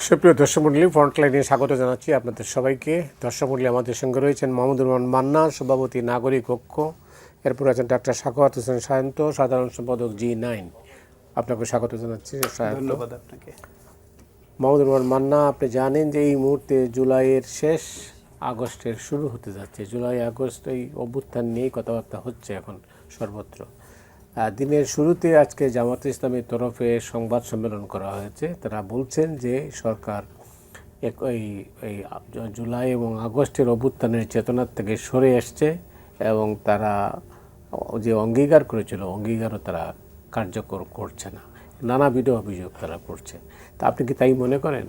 সুপ্রিয় দর্শক মণ্ডলী, ফ্রন্টলাইনে স্বাগত জানাচ্ছি আপনাদের সবাইকে। দর্শক মণ্ডলী, আমাদের সঙ্গে রয়েছেন মাহমুদুর রহমান মান্না, সভাপতি নাগরিক ঐক্য। এরপর আছেন ডাক্তার সাখাওয়াত হোসেন সায়ন্ত, সাধারণ সম্পাদক G9। আপনাকে স্বাগত জানাচ্ছি। ধন্যবাদ আপনাকে। মাহমুদুর রহমান মান্না, আপনি জানেন যে এই মুহূর্তে জুলাইয়ের শেষ, আগস্টের শুরু হতে যাচ্ছে। জুলাই আগস্ট এই অভ্যুত্থান নিয়েই কথাবার্তা হচ্ছে এখন সর্বত্র। দিনের শুরুতে আজকে জামায়াতে ইসলামীর তরফে সংবাদ সম্মেলন করা হয়েছে। তারা বলছেন যে সরকার এই জুলাই এবং আগস্টের অভ্যুত্থানের চেতনার থেকে সরে এসছে এবং তারা যে অঙ্গীকার করেছিল অঙ্গীকারও তারা কার্যকর করছে না। নানাবিধ অভিযোগ তারা করছে। তা আপনি কি তাই মনে করেন?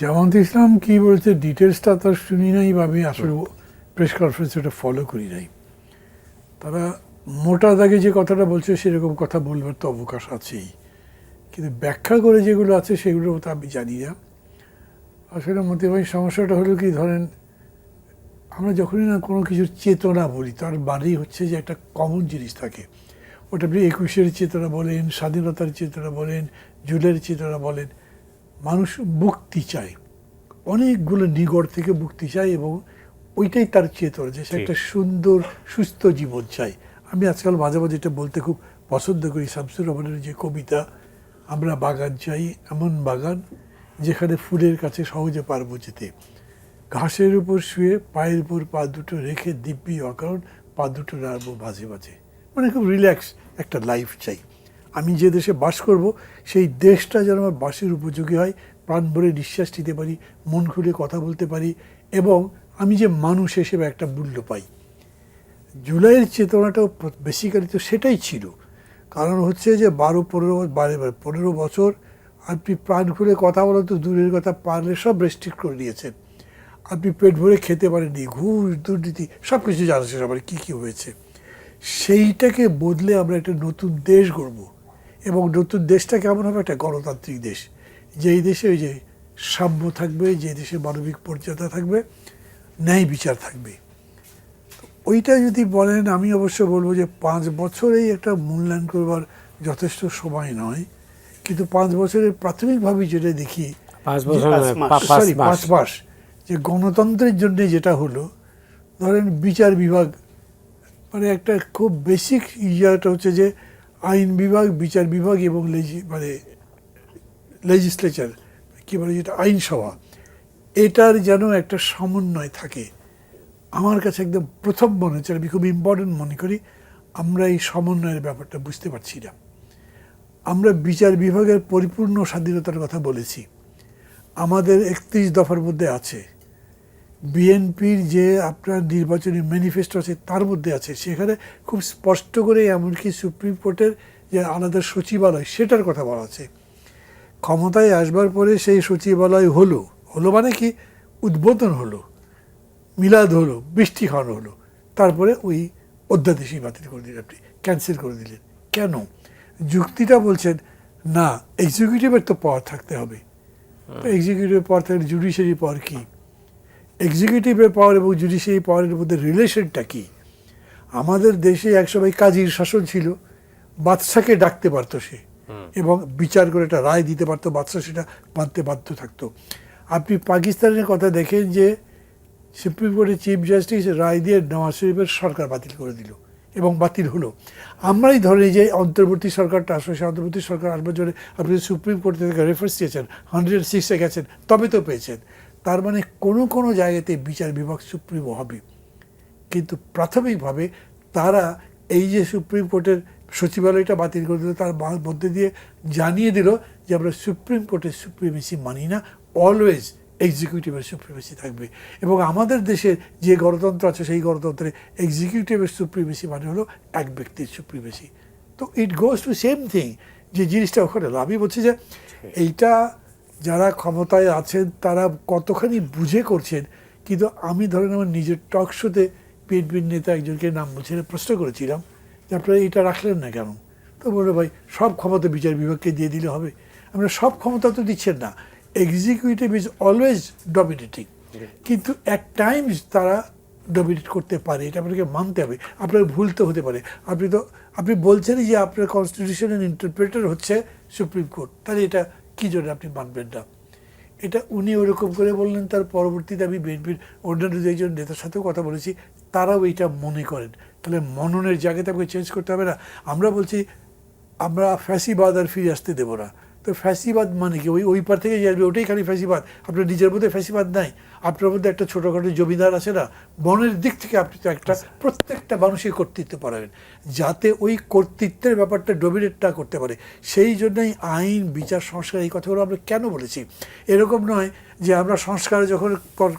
জামায়াতে ইসলাম কি বলছে ডিটেলসটা তো শুনি নাই, বা আমি আসলে প্রেস কনফারেন্স ওটা ফলো করি নাই। তারা মোটা দাগে যে কথাটা বলছে সেরকম কথা বলবার তো অবকাশ আছেই, কিন্তু ব্যাখ্যা করে যেগুলো আছে সেগুলোর মতো আমি জানি না। আসলে মোটামুটি সমস্যাটা হলো কি, ধরেন আমরা যখনই না কোনো কিছুর চেতনা বলি তার বাড়ি হচ্ছে যে একটা কমন জিনিস থাকে। ওটা আপনি 21-এর চেতনা বলেন, স্বাধীনতার চেতনা বলেন, জুলাইয়ের চেতনা বলেন, মানুষ মুক্তি চায়, অনেকগুলো নিগড় থেকে মুক্তি চায় এবং ওইটাই তার চেতনা, যে সে একটা সুন্দর সুস্থ জীবন চায়। আমি আজকাল মাঝে মাঝে এটা বলতে খুব পছন্দ করি, শামসুর রহমানের যে কবিতা, আমরা বাগান চাই, এমন বাগান যেখানে ফুলের কাছে সহজে পারবো যেতে, ঘাসের উপর শুয়ে পায়ের উপর পা দুটো রেখে দিব্যি অকারণ পা দুটো নাড়বো মাঝে মাঝে। মানে খুব রিল্যাক্স একটা লাইফ চাই। আমি যে দেশে বাস করব সেই দেশটা যেন আমার বাসের উপযোগী হয়, প্রাণ ভরে নিঃশ্বাস নিতে পারি, মন খুলে কথা বলতে পারি, এবং আমি যে মানুষ হিসেবে একটা মূল্য পাই। জুলাইয়ের চেতনাটাও বেসিক্যালি তো সেটাই ছিল। কারণ হচ্ছে যে 15 বছর আপনি প্রাণ খুলে কথা বলা তো দূরের কথা, পারলে সব রেস্ট্রিক্ট করে দিয়েছেন। আপনি পেট ভরে খেতে পারেননি, ঘুষ দুর্নীতি সব কিছু জানাচ্ছে সবার কী কী হয়েছে। সেইটাকে বদলে আমরা একটা নতুন দেশ গড়ব, এবং নতুন দেশটা কেমন হবে? একটা গণতান্ত্রিক দেশ, যেই দেশে ওই যে সাম্য থাকবে, যে দেশে মানবিক মর্যাদা থাকবে, ন্যায় বিচার থাকবে। ওইটা যদি বলেন, আমি অবশ্য বলবো যে 5 বছরেই একটা মূল্যায়ন করবার যথেষ্ট সময় নয়, কিন্তু 5 বছরের প্রাথমিকভাবে যেটা দেখি, 5 মাস যে গণতন্ত্রের জন্য যেটা হলো, ধরেন বিচার বিভাগ, মানে একটা খুব বেসিক ইয়েটা হচ্ছে যে আইন বিভাগ, বিচার বিভাগ এবং লেজিসলেচার কী বলে, যেটা আইনসভা, এটার যেন একটা সমন্বয় থাকে। আমার কাছে একদম প্রথম মনে হচ্ছে, আমি খুব ইম্পর্টেন্ট মনে করি, আমরা এই সমন্বয়ের ব্যাপারটা বুঝতে পারছি না। আমরা বিচার বিভাগের পরিপূর্ণ স্বাধীনতার কথা বলেছি, আমাদের 31 দফার মধ্যে আছে। বিএনপির যে আপনার নির্বাচনী ম্যানিফেস্টো আছে তার মধ্যে আছে, সেখানে খুব স্পষ্ট করে এমনকি সুপ্রিম কোর্টের যে আলাদা সচিবালয় সেটার কথা বলা আছে। ক্ষমতায় আসবার পরে সেই সচিবালয় হলো মানে কি, উদ্বোধন হলো, মিলাদ হলো, বৃষ্টি খাওয়ানো হলো, তারপরে ওই অধ্যাদেশই বাতিল করে দিলেন, আপনি ক্যান্সেল করে দিলেন। কেন? যুক্তিটা বলছেন না, এক্সিকিউটিভের তো পাওয়ার থাকতে হবে। এক্সিকিউটিভের পাওয়ার থাকলে জুডিশিয়ারি পাওয়ার কী? এক্সিকিউটিভের পাওয়ার এবং জুডিশিয়ারি পাওয়ারের মধ্যে রিলেশনটা কী? আমাদের দেশে একসময় কাজীর শাসন ছিল, বাদশাকে ডাকতে পারতো সে, এবং বিচার করে একটা রায় দিতে পারতো, বাদশা সেটা মানতে বাধ্য থাকতো। আপনি পাকিস্তানের কথা দেখেন যে সুপ্রিম কোর্টের চিফ জাস্টিস রায় দিয়ে নওয়াজ শরীফের সরকার বাতিল করে দিল, এবং বাতিল হলো। আমরাই ধরে যে অন্তর্বর্তী সরকারটা আসবে, সে অন্তর্বর্তী সরকার আসবার জন্য আপনি সুপ্রিম কোর্ট থেকে রেফারেন্স চেয়েছেন, 106-এ গেছেন, তবে তো পেয়েছেন। তার মানে কোনো জায়গাতে বিচার বিভাগ সুপ্রিমও হবে, কিন্তু প্রাথমিকভাবে তারা এই যে সুপ্রিম কোর্টের সচিবালয়টা বাতিল করে দিল, তার মধ্যে দিয়ে জানিয়ে দিল যে আমরা সুপ্রিম কোর্টের সুপ্রিমেসি মানি না, অলওয়েজ এক্সিকিউটিভের সুপ্রিমেসি থাকবে। এবং আমাদের দেশের যে গণতন্ত্র আছে সেই গণতন্ত্রে এক্সিকিউটিভের সুপ্রিমেসি মানে হলো এক ব্যক্তির সুপ্রিমেসি। তো ইট গোজ টু সেম থিং, যে জিনিসটা ওখানে হলো। আমি বলছি যে এইটা যারা ক্ষমতায় আছেন তারা কতখানি বুঝে করছেন, কিন্তু আমি ধরেন আমার নিজের টক শোতে বিএনপির নেতা একজনকে নাম বলছে, প্রশ্ন করেছিলাম যে আপনারা এটা রাখলেন না কেন? তো বললো, ভাই সব ক্ষমতা বিচার বিভাগকে দিয়ে দিলে হবে? আমরা সব ক্ষমতা তো দিচ্ছেন না, এক্সিকিউটিভ ইজ অলওয়েজ ডমিনেটিং, কিন্তু অ্যাট টাইমস তারা ডমিনেট করতে পারে, এটা আপনাকে মানতে হবে। আপনার ভুল তো হতে পারে। আপনি বলছেনই যে আপনার কনস্টিটিউশনের ইন্টারপ্রেটার হচ্ছে সুপ্রিম কোর্ট, তাহলে এটা কী জন্য আপনি মানবেন না? এটা উনি ওরকম করে বললেন। তার পরবর্তীতে আমি বিএনপির অন্যান্য দুইজন নেতার সাথেও কথা বলেছি, তারাও এটা মনে করেন। তাহলে মননের জায়গাতে আমাকে চেঞ্জ করতে হবে না। আমরা বলছি আমরা ফ্যাসিবাদ আর ফিরে আসতে দেবো না। তো ফ্যাসিবাদ মানে কি? ওই পার থেকে যে আসবে ওটাই খালি ফ্যাসিবাদ? আপনার নিজের মধ্যে ফ্যাসিবাদ নাই? আপনার মধ্যে একটা ছোটোখাটো জমিদার আছে না? মনের দিক থেকে আপনি তো একটা প্রত্যেকটা মানুষের কর্তৃত্ব পাঠাবেন, যাতে ওই কর্তৃত্বের ব্যাপারটা ডোমিনেট না করতে পারে। সেই জন্যই আইন, বিচার, সংস্কার, এই কথাগুলো আমরা কেন বলেছি। এরকম নয় যে আমরা সংস্কারে যখন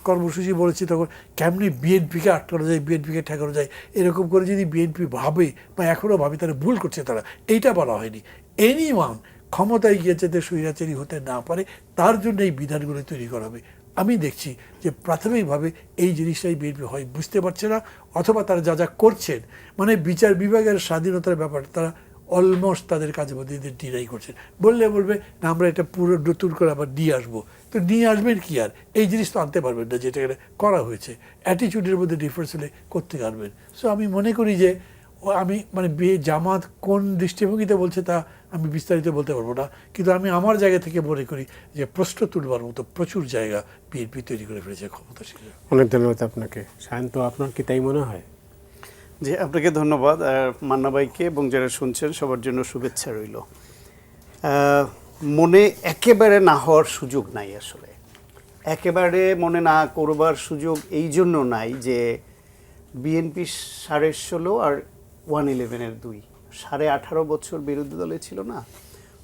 কর্মসূচি বলেছি তখন কেমনি বিএনপিকে আটকানো যায়, বিএনপিকে ঠেকানো যায়, এরকম করে যদি বিএনপি ভাবে বা এখনও ভাবে, তাহলে ভুল করছে তারা। এইটা বলা হয়নি। এনিওয়ান ক্ষমতায় গিয়ে যাতে স্বৈরাচারী হতে না পারে, তার জন্য এই বিধানগুলো তৈরি করা হবে। আমি দেখছি যে প্রাথমিকভাবে এই জিনিসটাই বিএনপি হয় বুঝতে পারছে না, অথবা তারা যা যা করছেন, মানে বিচার বিভাগের স্বাধীনতার ব্যাপার তারা অলমোস্ট তাদের কাজের মধ্যে ডিনাই করছেন। বলবে না আমরা এটা পুরো নতুন করে আবার নিয়ে আসবো। তো নিয়ে আসবেন কি? আর এই জিনিস তো আনতে পারবেন না যেটা করা হয়েছে। অ্যাটিটিউডের মধ্যে ডিফারেন্স হলে করতে পারবেন। সো আমি মনে করি যে আমি মানে জামাত কোন দৃষ্টিভঙ্গিতে বলছে তা আমি বিস্তারিত বলতে পারবো না, কিন্তু আমি আমার জায়গা থেকে মনে করি যে প্রশ্ন তুলবার মতো প্রচুর জায়গা বিএনপি তৈরি করে ফেলেছে ক্ষমতাশীল। অনেক ধন্যবাদ আপনাকে। সায়ন্ত, আপনার কি তাই মনে হয়? জি, আপনাকে ধন্যবাদ। আর মান্না ভাইকে এবং যারা শুনছেন সবার জন্য শুভেচ্ছা রইল। মনে একেবারে না হওয়ার সুযোগ নাই, আসলে একেবারে মনে না করবার সুযোগ এই জন্য নাই যে বিএনপি 16.5 আর 111-এর 2, 18.5 বছর বিরোধী দলে ছিল না,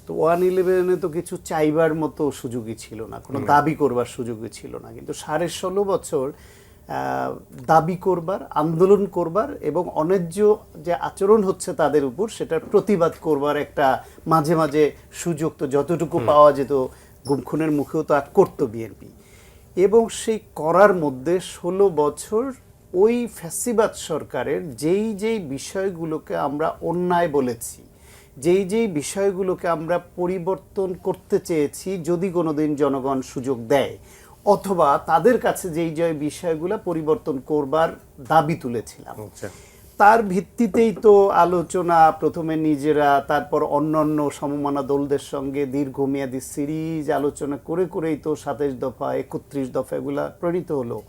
তো 111-এ তো কিছু চাইবার মতো সুযোগই ছিল না, কোনো দাবি করবার সুযোগই ছিল না। কিন্তু 16.5 বছর দাবি করবার, আন্দোলন করবার এবং অন্যায্য যে আচরণ হচ্ছে তাদের উপর সেটার প্রতিবাদ করবার একটা মাঝে মাঝে সুযোগ তো যতটুকু পাওয়া যেত, গুম খুনের মুখেও তো করতো বিএনপি। এবং সেই করার মধ্যে 16 বছর ওই ফ্যাসিবাদ সরকারের যেই বিষয়গুলোকে আমরা অন্যায় বলেছি, যেই বিষয়গুলোকে আমরা পরিবর্তন করতে চেয়েছি যদি কোনোদিন জনগণ সুযোগ দেয়, অথবা তাদের কাছে যেই বিষয়গুলো পরিবর্তন করবার দাবি তুলেছিলাম, তার ভিত্তিতেই তো আলোচনা প্রথমে নিজেরা, তারপর অন্যান্য সমমানা দলদের সঙ্গে দীর্ঘমেয়াদী সিরিজ আলোচনা করে করেই তো 27 দফা 31 দফা এগুলা প্রণীত হলো।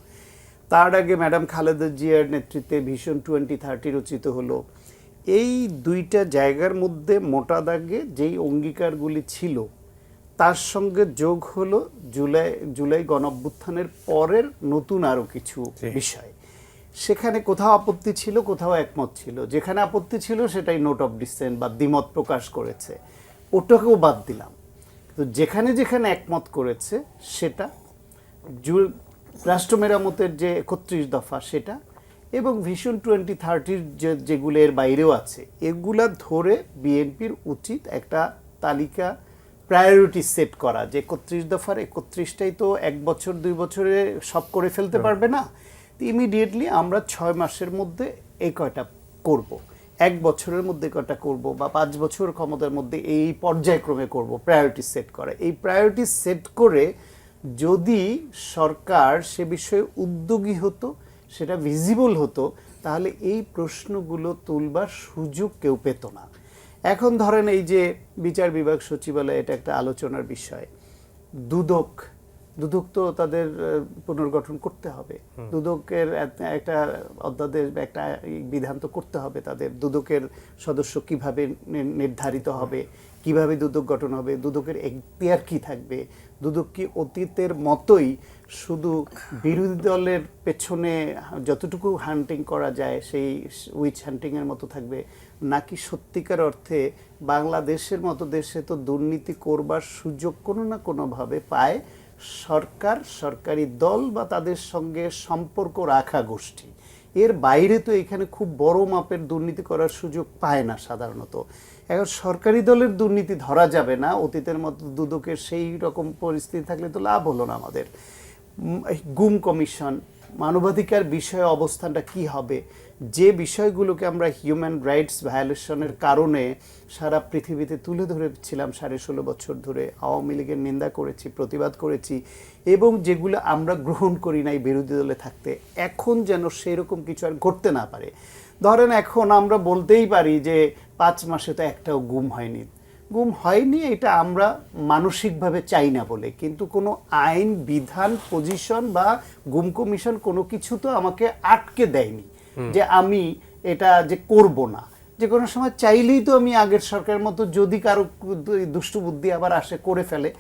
তার আগে ম্যাডাম খালেদা জিয়ার নেতৃত্বে ভিশন 2030 রচিত হলো। এই দুইটা জায়গার মধ্যে মোটা দাগে যেই অঙ্গীকারগুলি ছিল তার সঙ্গে যোগ হলো জুলাই গণঅভ্যুত্থানের পরের নতুন আরো কিছু বিষয়। সেখানে কোথাও আপত্তি ছিল, কোথাও একমত ছিল। যেখানে আপত্তি ছিল সেটাই নোট অফ ডিসেন্ট বা দ্বিমত প্রকাশ করেছে, ওটাকেও বাদ দিলাম। তো যেখানে যেখানে একমত করেছে সেটা রাষ্ট্র মেরামতের যে 31 দফা সেটা, এবং ভিশন 2030 যেগুলো এর বাইরেও আছে, এগুলা ধরে বিএনপির উচিত একটা তালিকা, প্রায়োরিটি সেট করা যে 31 দফার 31টাই তো 1 বছর 2 বছরে সব করে ফেলতে পারবে না, ইমিডিয়েটলি আমরা 6 মাসের মধ্যে এই কয়টা করব, 1 বছরের মধ্যে কয়টা করব, বা 5 বছর ক্ষমতার মধ্যে এই পর্যায়ক্রমে করব। প্রায়োরিটি সেট করা, এই প্রায়োরিটি সেট করে যদি সরকার সে বিষয়ে উদ্যোগী হতো, সেটা ভিজিবল হতো, তাহলে এই প্রশ্নগুলো তুলবার সুযোগ কেউ পেত না। এখন ধরেন এই যে বিচার বিভাগ সচিবালয়, এটা একটা আলোচনার বিষয়। দুদক তো তাদের পুনর্গঠন করতে হবে, দুদকের একটা অধ্যাদেশ বা একটা বিধান তো করতে হবে তাদের। দুদকের সদস্য কিভাবে নির্ধারিত হবে, কিভাবে দুদক গঠন হবে, দুদকের এখতিয়ার কি থাকবে, দুদক কি অতীতের মতোই শুধু বিরোধী দলের পেছনে যতটুকু হান্টিং করা যায় সেই উইচ হান্টিংয়ের মতো থাকবে, নাকি সত্যিকার অর্থে বাংলাদেশের মতো দেশে তো দুর্নীতি করবার সুযোগ কোনো না কোনোভাবে পায় সরকার, সরকারি দল বা তাদের সঙ্গে সম্পর্ক রাখা গোষ্ঠী। এর বাইরে তো এখানে খুব বড় মাপের দুর্নীতি করার সুযোগ পায় না সাধারণত। এখন সরকারি দলের দুর্নীতি ধরা যাবে না, অতীতের মতো দুদকের সেই রকম পরিস্থিতি থাকলে তো লাভ হলো না আমাদের। গুম কমিশন, মানবাধিকার বিষয়ে অবস্থানটা কি হবে, যে বিষয়গুলোকে আমরা হিউম্যান রাইটস ভায়োলেশনের কারণে সারা পৃথিবীতে তুলে ধরেছিলাম 16.5 বছর ধরে, আওয়ামী লীগের নিন্দা করেছি, প্রতিবাদ করেছি, এবং যেগুলো আমরা গ্রহণ করি নাই বিরোধী দলে থাকতে, এখন যেন সেই রকম কিছু আর ঘটতে না পারে। ধরেন এখন আমরা বলতেই পারি যে 5 মাসে তো একটাও গুম হয়নি, গুম হয়নি এটা আমরা মানসিকভাবে চাই না বলে, কিন্তু কোনো আইন বিধান পজিশন বা গুম কমিশন কোনো কিছু তো আমাকে আটকে দেয়নি যে আমি এটা যে করব না। যে কোনো সময় চাইলেই তো আমি আগের সরকারের মতো যদি কারো দুষ্টু বুদ্ধি আবার আসে করে ফেলে।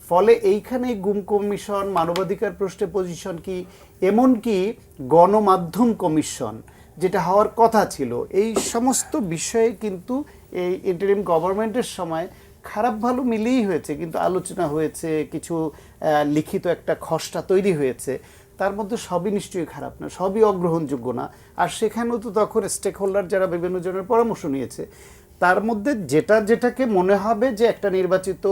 ফলে এইখানে গুম কমিশন, মানবাধিকার প্রশ্নে পজিশন কি, এমনকি গণমাধ্যম কমিশন যেটা হওয়ার কথা ছিল, এই সমস্ত বিষয়ে কিন্তু এই ইন্টারিম গভর্নমেন্টের সময় খারাপ ভালো মিলিয়েই হয়েছে, কিন্তু আলোচনা হয়েছে, কিছু লিখিত একটা খসড়া তৈরি হয়েছে। তার মধ্যে সবই নিশ্চয়ই খারাপ না, সবই অগ্রহণযোগ্য না। আর সেখানেও তো তখন স্টেক হোল্ডার যারা বিভিন্ন জনের পরামর্শ নিয়েছে, তার মধ্যে যেটাকে মনে হবে যে একটা নির্বাচিত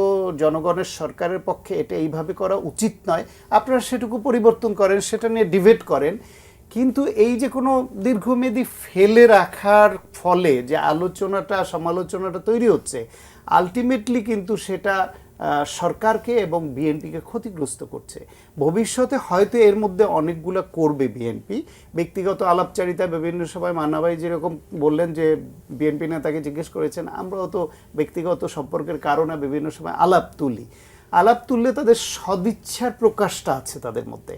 জনগণের সরকারের পক্ষে এটা এইভাবে করা উচিত নয়, আপনারা সেটুকু পরিবর্তন করেন, সেটা নিয়ে ডিবেট করেন। কিন্তু এই যে কোনো দীর্ঘমেয়াদী ফেলে রাখার ফলে যে আলোচনাটা সমালোচনাটা তৈরি হচ্ছে, আলটিমেটলি কিন্তু সেটা সরকারকে এবং বিএনপিকে ক্ষতিগ্রস্ত করছে। ভবিষ্যতে হয়তো এর মধ্যে অনেকগুলো করবে বিএনপি, ব্যক্তিগত আলাপচারিতা বিভিন্ন সময়। মান্না ভাই যেরকম বললেন যে বিএনপি নেতাকে জিজ্ঞেস করেছেন, আমরাও তো ব্যক্তিগত সম্পর্কের কারণে বিভিন্ন সময় আলাপ তুললে তাদের সদিচ্ছার প্রকাশটা আছে তাদের মধ্যে।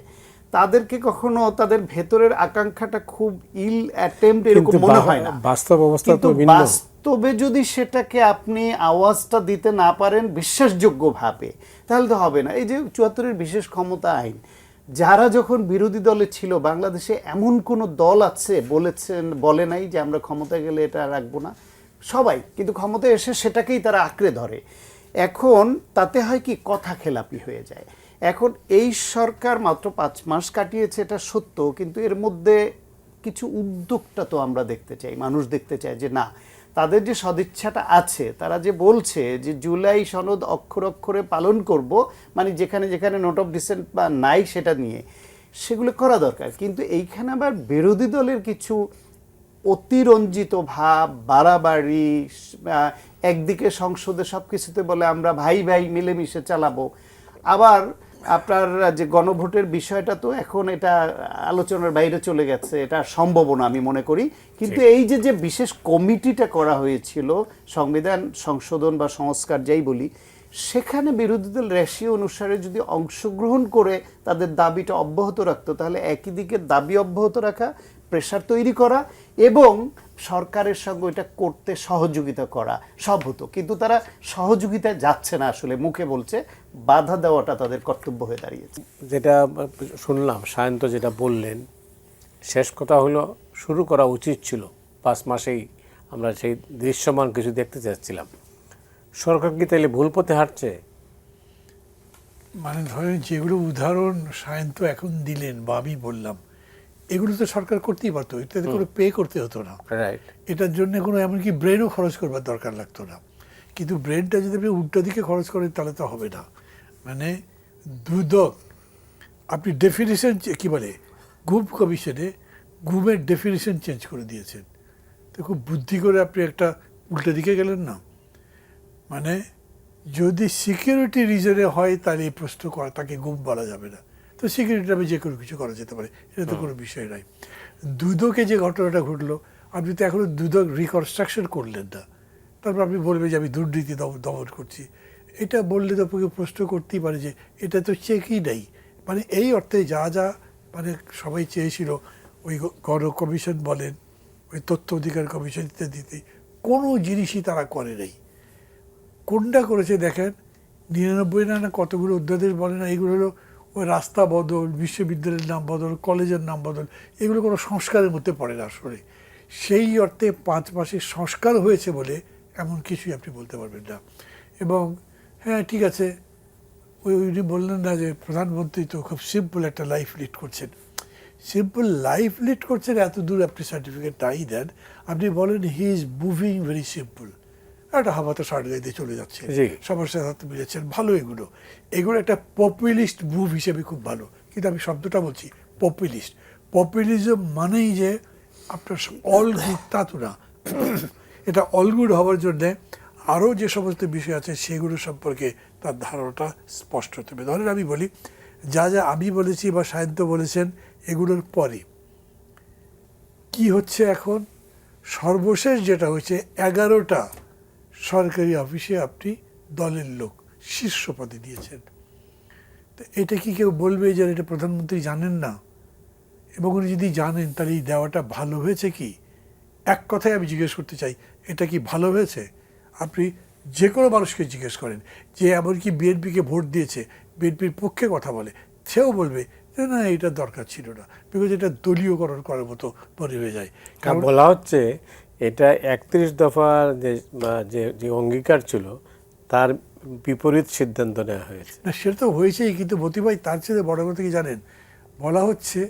তাদেরকে কখনো তাদের ভেতরের আকাঙ্ক্ষাটা খুব ইল অ্যাটেম্প্ট এরকম মনে হয় না। বাস্তব অবস্থা তো ভিন্ন। বাস্তবে যদি সেটাকে আপনি আওয়াজটা দিতে না পারেন বিশ্বাসযোগ্যভাবে, তাহলে তো হবে না। এই যে ৭৪-এর বিশেষ ক্ষমতা আইন, যারা যখন বিরোধী দলে ছিল, বাংলাদেশে এমন কোনো দল আছে বলে নাই যে আমরা ক্ষমতায় গেলে এটা রাখবো না? সবাই কিন্তু ক্ষমতায় এসে সেটাকেই তারা আঁকড়ে ধরে। এখন তাতে হয় কি, কথা খেলাপি হয়ে যায়। এখন এই সরকার মাত্র ৫ মাস কাটিয়েছে, এটা সত্য, কিন্তু এর মধ্যে কিছু উদ্যোগটা তো আমরা দেখতে চাই, মানুষ দেখতে চায় যে না, তাদের যে সদিচ্ছাটা আছে, তারা যে বলছে যে জুলাই সনদ অক্ষরে অক্ষরে পালন করব, মানে যেখানে যেখানে নোট অফ ডিসেন্ট বা নাই সেটা নিয়ে, সেগুলো করা দরকার। কিন্তু এইখানে আবার বিরোধী দলের কিছু অতিরঞ্জিত ভাব, বাড়াবাড়ি, একদিকে সংসদে সব কিছুতে বলে আমরা ভাই ভাই মিলেমিশে চালাবো, আবার আপনার যে গণভোটের বিষয়টা তো এখন এটা আলোচনার বাইরে চলে গেছে, এটা সম্ভব না আমি মনে করি। কিন্তু এই যে বিশেষ কমিটিটা করা হয়েছিল সংবিধান সংশোধন বা সংস্কার যাই বলি, সেখানে বিরোধী দল রেশিও অনুসারে যদি অংশগ্রহণ করে তাদের দাবিটা অব্যাহত রাখতো, তাহলে একই দিকে দাবি অব্যাহত রাখা, প্রেশার তৈরি করা এবং সরকারের সঙ্গে এটা করতে সহযোগিতা করা সব হতো। কিন্তু তারা সহযোগিতায় যাচ্ছে না, আসলে মুখে বলছে, বাধা দেওয়াটা তাদের কর্তব্য হয়ে দাঁড়িয়েছে। যেটা শুনলাম সায়ন্ত যেটা বললেন, শেষ কথা হলো শুরু করা উচিত ছিল ৫ মাসেই, আমরা সেই দৃশ্যমান কিছু দেখতে চাচ্ছিলাম। সরকার কি তাইলে ভুল পথে হাঁটছে? মানে ধরেন যেগুলো উদাহরণ সায়ন্ত এখন দিলেন বা আমি বললাম, এগুলো তো সরকার করতেই পারতো, এটাতে কোনো পে করতে হতো না। রাইট। এটার জন্য কোনো এমনকি ব্রেনও খরচ করবার দরকার লাগতো না। কিন্তু ব্রেনটা যদি আপনি উল্টো দিকে খরচ করেন তাহলে তো হবে না। মানে দুদক, আপনি ডেফিনিশন কি বলে, গুম কমিশনে গুমের ডেফিনিশন চেঞ্জ করে দিয়েছেন, তো খুব বুদ্ধি করে আপনি একটা উল্টো দিকে গেলেন না। মানে যদি সিকিউরিটি রিজনে হয় তাহলে এই প্রশ্ন করা, তাকে গুম বলা যাবে না। তো সিকিউরিটি আমি যে কোনো কিছু করা যেতে পারে, এটা তো কোনো বিষয় নাই। দুদকে যে ঘটনাটা ঘটলো, আপনি তো এখনো দুদক রিকনস্ট্রাকশন করলেন না, তারপর আপনি বলবেন যে আমি দুর্নীতি দমন করছি। এটা বললে তো আপনাকে প্রশ্ন করতেই পারে যে এটা তো চেকই নেই। মানে এই অর্থে যা যা মানে সবাই চেয়েছিল, ওই গণ কমিশন বলেন, ওই তথ্য অধিকার কমিশন ইত্যাদিতে, কোনো জিনিসই তারা করে নেই। কোনটা করেছে দেখেন, ৯৯ না কতগুলো অধ্যাদেশ বলে না, এগুলো হলো ওই রাস্তা বদল, বিশ্ববিদ্যালয়ের নাম বদল, কলেজের নাম বদল, এগুলো কোনো সংস্কারের মধ্যে পড়ে না আসলে। সেই অর্থে ৫ মাসে সংস্কার হয়েছে বলে এমন কিছুই আপনি বলতে পারবেন না। এবং হ্যাঁ ঠিক আছে, উনি বললেন না যে প্রধানমন্ত্রী তো খুব সিম্পল একটা লাইফ লিড করছেন। সিম্পল লাইফ লিড করছেন এত দূর আপনি সার্টিফিকেট তাই দেন, আপনি বলেন he is moving very simple, একটা হাওয়াতে শার্ট গায়ে দিয়ে চলে যাচ্ছে, সবার সাথে হাতে মিলেছেন, ভালো। এগুলো একটা পপুলিস্ট মুভ হিসেবে খুব ভালো। কিন্তু আমি শব্দটা বলছি পপুলিস্ট। পপুলিজম মানেই যে আপনার অল গুড, তা তো না। এটা অল গুড হওয়ার জন্যে আরও যে সমস্ত বিষয় আছে সেগুলো সম্পর্কে তার ধারণাটা স্পষ্ট হতে হবে। ধরেন আমি বলি, যা যা আমি বলেছি বা সায়ন্ত বলেছেন, এগুলোর পরে কি হচ্ছে এখন, সর্বশেষ যেটা হচ্ছে 11টা সরকারি অফিসে আপনি দলের লোক শীর্ষ পদে দিয়েছেন। তো এটা কি কেউ বলবে যে এটা প্রধানমন্ত্রী জানেন না? এবং উনি যদি জানেন তাহলে এই দেওয়াটা ভালো হয়েছে কি? এক কথায় আমি জিজ্ঞেস করতে চাই, এটা কি ভালো হয়েছে? আপনি যে কোনো মানুষকে জিজ্ঞেস করেন, যে এমনকি বিএনপিকে ভোট দিয়েছে, বিএনপির পক্ষে কথা বলে, সেও বলবে যে না, এটা দরকার ছিল না, বিকজ এটা দলীয়করণ করার মতো মনে হয়ে যায়। কারণ বলা হচ্ছে এটা 31 দফার যে অঙ্গীকার ছিল তার বিপরীত সিদ্ধান্ত নেওয়া হয়েছে। না, সেটা তো হয়েছেই, কিন্তু মতি ভাই তার চেয়ে বড় কথা কি জানেন? বলা হচ্ছে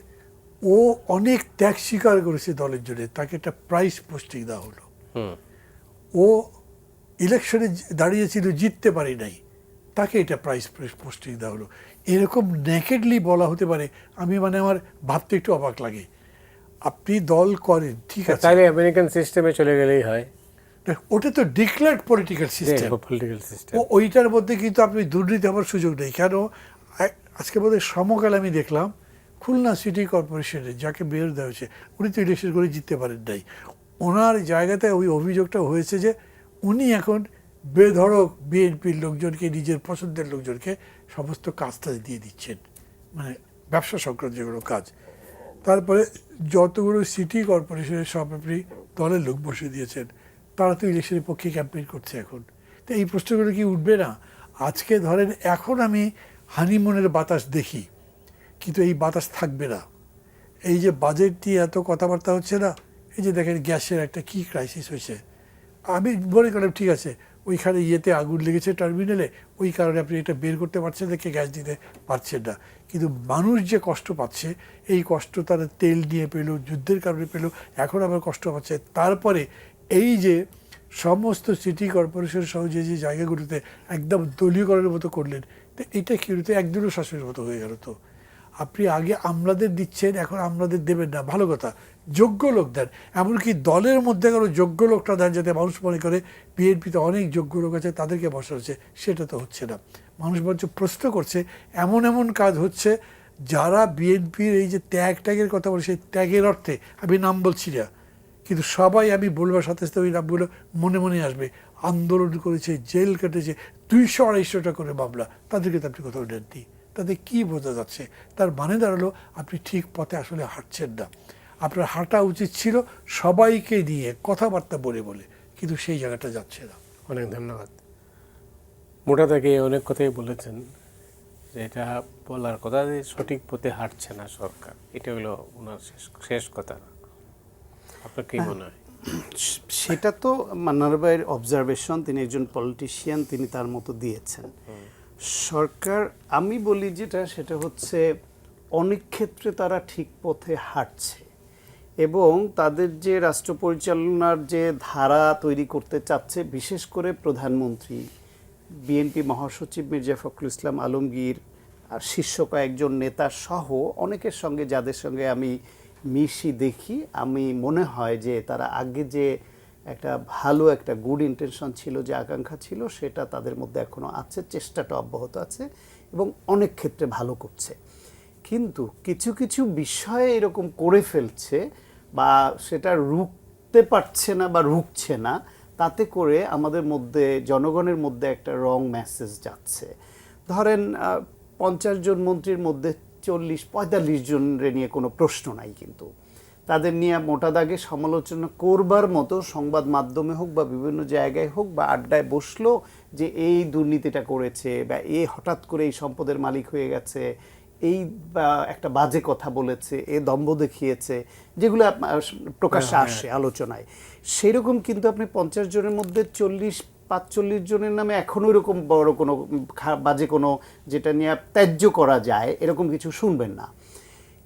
ও অনেক ত্যাগ স্বীকার করেছে দলের জন্য, তাকে একটা প্রাইজ পোস্টিং দেওয়া হলো। ও ইলেকশনে দাঁড়িয়েছিল, জিততে পারি নাই, তাকে এটা প্রাইজ পোস্টিং দেওয়া হলো। এরকম নেকেডলি বলা হতে পারে, আমি মানে আমার ভাবতে একটু অবাক লাগে। আপনি দল করেন, ঠিক আছে, তাহলে আমেরিকান সিস্টেমে চলে গেলেই হয়। ওটা তো declared political system. Political system ওইটার মধ্যে কিন্তু আপনি দুর্নীতি হওয়ার সুযোগ নেই। কেন, আজকে বোধহয় সমকাল আমি দেখলাম খুলনা সিটি কর্পোরেশনে যাকে মেয়র দেওয়া হয়েছে, উনি তো ইলেকশন করে জিততে পারেন নাই। ওনার জায়গাতে ওই অভিযোগটা হয়েছে যে উনি এখন বেধড়ক বিএনপির লোকজনকে, নিজের পছন্দের লোকজনকে সমস্ত কাজটা দিয়ে দিচ্ছেন, মানে ব্যবসা সংক্রান্ত যেগুলো কাজ। তারপরে যতগুলো সিটি কর্পোরেশনের সব আপনি দলের লোক বসে দিয়েছেন, তারা তো ইলেকশনের পক্ষে ক্যাম্পেইন করছে এখন। তো এই প্রশ্নগুলো কি উঠবে না? আজকে ধরেন এখন আমি হানিমুনের বাতাস দেখি, কিন্তু এই বাতাস থাকবে না। এই যে বাজেট নিয়ে এত কথাবার্তা হচ্ছে না, এই যে দেখেন গ্যাসের একটা কি ক্রাইসিস হয়েছে, আমি মনে করলাম ঠিক আছে ওইখানে ইয়েতে আগুন লেগেছে টার্মিনালে, ওই কারণে আপনি এটা বের করতে পারছেন, দেখে গ্যাস দিতে পারছেন না। কিন্তু মানুষ যে কষ্ট পাচ্ছে, এই কষ্ট তারা তেল নিয়ে পেল, যুদ্ধের কারণে পেল, এখন আবার কষ্ট পাচ্ছে। তারপরে এই যে সমস্ত সিটি কর্পোরেশন সহ যে যে জায়গাগুলোতে একদম দলীয়করণের মতো করলেন, তো এটা কি হতো, একদলীয় শাসনের মতো হয়ে গেল। তো আপনি আগে আমলাদের দিচ্ছেন, এখন আমলাদের দেবেন না, ভালো কথা, যোগ্য লোক দেন। এমনকি দলের মধ্যে কারো যোগ্য লোকটা দেন, যাতে মানুষ মনে করে বিএনপিতে অনেক যোগ্য লোক আছে, তাদেরকে বসা হচ্ছে। সেটা তো হচ্ছে না। মানুষ বরঞ্চ প্রশ্ন করছে, এমন এমন কাজ হচ্ছে যারা বিএনপির এই যে ত্যাগের কথা বলে, সেই ত্যাগের অর্থে আমি নাম বলছি না, কিন্তু সবাই আমি বলবার সাথে সাথে ওই নামগুলো মনে মনে আসবে, আন্দোলন করেছে, জেল কেটেছে, 200-250টা করে মামলা, তাদেরকে তো আপনি কোথাও নেননি। তাতে কি বোঝা যাচ্ছে? তার মানে দাঁড়ালো আপনি ঠিক পথে আসলে হাঁটছেন না। আপনার হাঁটা উচিত ছিল সবাইকে নিয়ে কথাবার্তা বলে বলে, কিন্তু সেই জায়গাটা যাচ্ছে না। অনেক ধন্যবাদ। মোটা থেকে অনেক কথাই বলেছেন, যে এটা বলার কথা যে সঠিক পথে হাঁটছে না সরকার, এটা হলো ওনার শেষ কথা। আপনার কি মনে হয়? সেটা তো মান্নার ভাইয়ের অবজারভেশন, তিনি একজন পলিটিশিয়ান, তিনি তার মতো দিয়েছেন। সরকার, আমি বলি যেটা, সেটা হচ্ছে অনেক ক্ষেত্রে তারা ঠিক পথে হাঁটছে, এবং তাদের যে রাষ্ট্র পরিচালনার যে ধারা তৈরি করতে চাচ্ছে, বিশেষ করে প্রধানমন্ত্রী, বিএনপি মহাসচিব মির্জা ফখরুল ইসলাম আলমগীর, আর শীর্ষ কয়েকজন নেতা সহ অনেকের সঙ্গে, যাদের সঙ্গে আমি মিশি দেখি, আমি মনে হয় যে তারা আগে যে একটা ভালো একটা গুড ইন্টেনশন ছিল, যে আকাঙ্ক্ষা ছিল, সেটা তাদের মধ্যে এখনও আছে, চেষ্টাটা অব্যাহত আছে এবং অনেক ক্ষেত্রে ভালো করছে। কিন্তু কিছু কিছু বিষয়ে এরকম করে ফেলছে, বা সেটা রুখতে পারছে না বা রুখছে না, তাতে করে আমাদের মধ্যে, জনগণের মধ্যে একটা রং মেসেজ যাচ্ছে। ধরেন 50 জন মন্ত্রীর মধ্যে 40-45 জনের নিয়ে কোনো প্রশ্ন নাই, কিন্তু তাদের নিয়ে মোটা দাগে সমালোচনা করবার মতো সংবাদ মাধ্যমে হোক বা বিভিন্ন জায়গায় হোক বা আড্ডায় বসলো, যে এই দুর্নীতিটা করেছে, বা এই হঠাৎ করে এই সম্পদের মালিক হয়ে গেছে, এই একটা বাজে কথা বলেছে, এ দম্ভ দেখিয়েছে, যেগুলো প্রকাশ্যে আসে আলোচনায়, সেরকম কিন্তু আপনি 50 জনের মধ্যে 40-45 জনের নামে এখনও এরকম বড় কোনো বাজে কোনো, যেটা নিয়ে ত্যায্য করা যায়, এরকম কিছু শুনবেন না।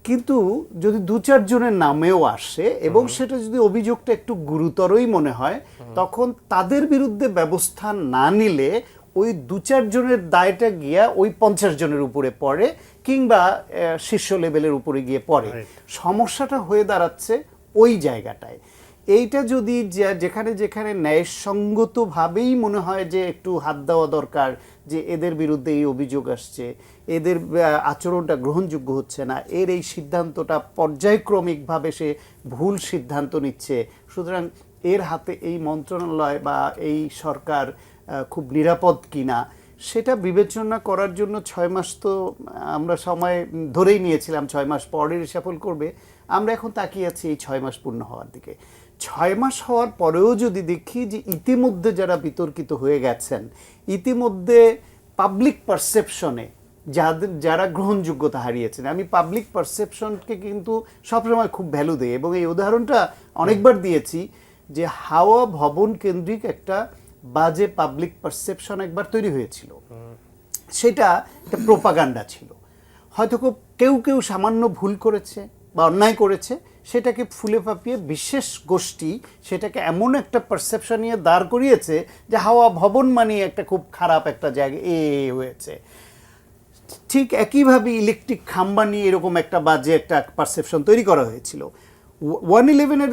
কিন্তু যদি 2-4 জনের নামেও আসে, এবং সেটা যদি অভিযোগটা একটু গুরুতরই মনে হয়, তখন তাদের বিরুদ্ধে ব্যবস্থা না নিলে ওই 2-4 জনের দায়টা গিয়া ওই 50 জনের উপরে পড়ে, কিংবা শীর্ষ লেভেলের উপরে গিয়ে পড়ে। সমস্যাটা হয়ে দাঁড়াচ্ছে ওই জায়গাটায়। এইটা যদি যেখানে যেখানে ন্যায়সঙ্গতভাবেই মনে হয় যে একটু হাত দেওয়া দরকার, যে এদের বিরুদ্ধে এই অভিযোগ আসছে, এদের আচরণটা গ্রহণযোগ্য হচ্ছে না, এর এই সিদ্ধান্তটা পর্যায়ক্রমিকভাবে সে ভুল সিদ্ধান্ত নিচ্ছে, সুতরাং এর হাতে এই মন্ত্রণালয় বা এই সরকার খুব নিরাপদ কিনা সেটা বিবেচনা করার জন্য 6 মাস তো আমরা সময় ধরেই নিয়েছিলাম, 6 মাস পরে রিসাফল করবে। আমরা এখন তাকিয়ে আছি এই 6 মাস পূর্ণ হওয়ার দিকে। 6 মাস হওয়ার পরেও যদি দেখি যে ইতিমধ্যে যারা বিতর্কিত হয়ে গেছেন, ইতিমধ্যে পাবলিক পারসেপশনে যারা গ্রহণযোগ্যতা হারিয়েছেন, আমি পাবলিক পারসেপশনকে কিন্তু সবসময় খুব ভ্যালু দিই এবং এই উদাহরণটা অনেকবার দিয়েছি যে হাওয়া ভবন কেন্দ্রিক একটা বাজে পাবলিক পারসেপশন একবার তৈরি হয়েছিল। সেটা একটা প্রোপাগান্ডা ছিল। হয়তো কেউ কেউ সামান্য ভুল করেছে বা অন্যায় করেছে, সেটাকে ফুলে ফাঁপিয়ে বিশেষ গোষ্ঠী সেটাকে এমন একটা পারসেপশন নিয়ে দাঁড় করিয়েছে যে হাওয়া ভবন মানে একটা খুব খারাপ একটা জায়গা হয়েছে। ঠিক একইভাবে ইলেকট্রিক খাম্বা নিয়ে এরকম একটা বাজে একটা পারসেপশন তৈরি করা হয়েছিল। 111-এর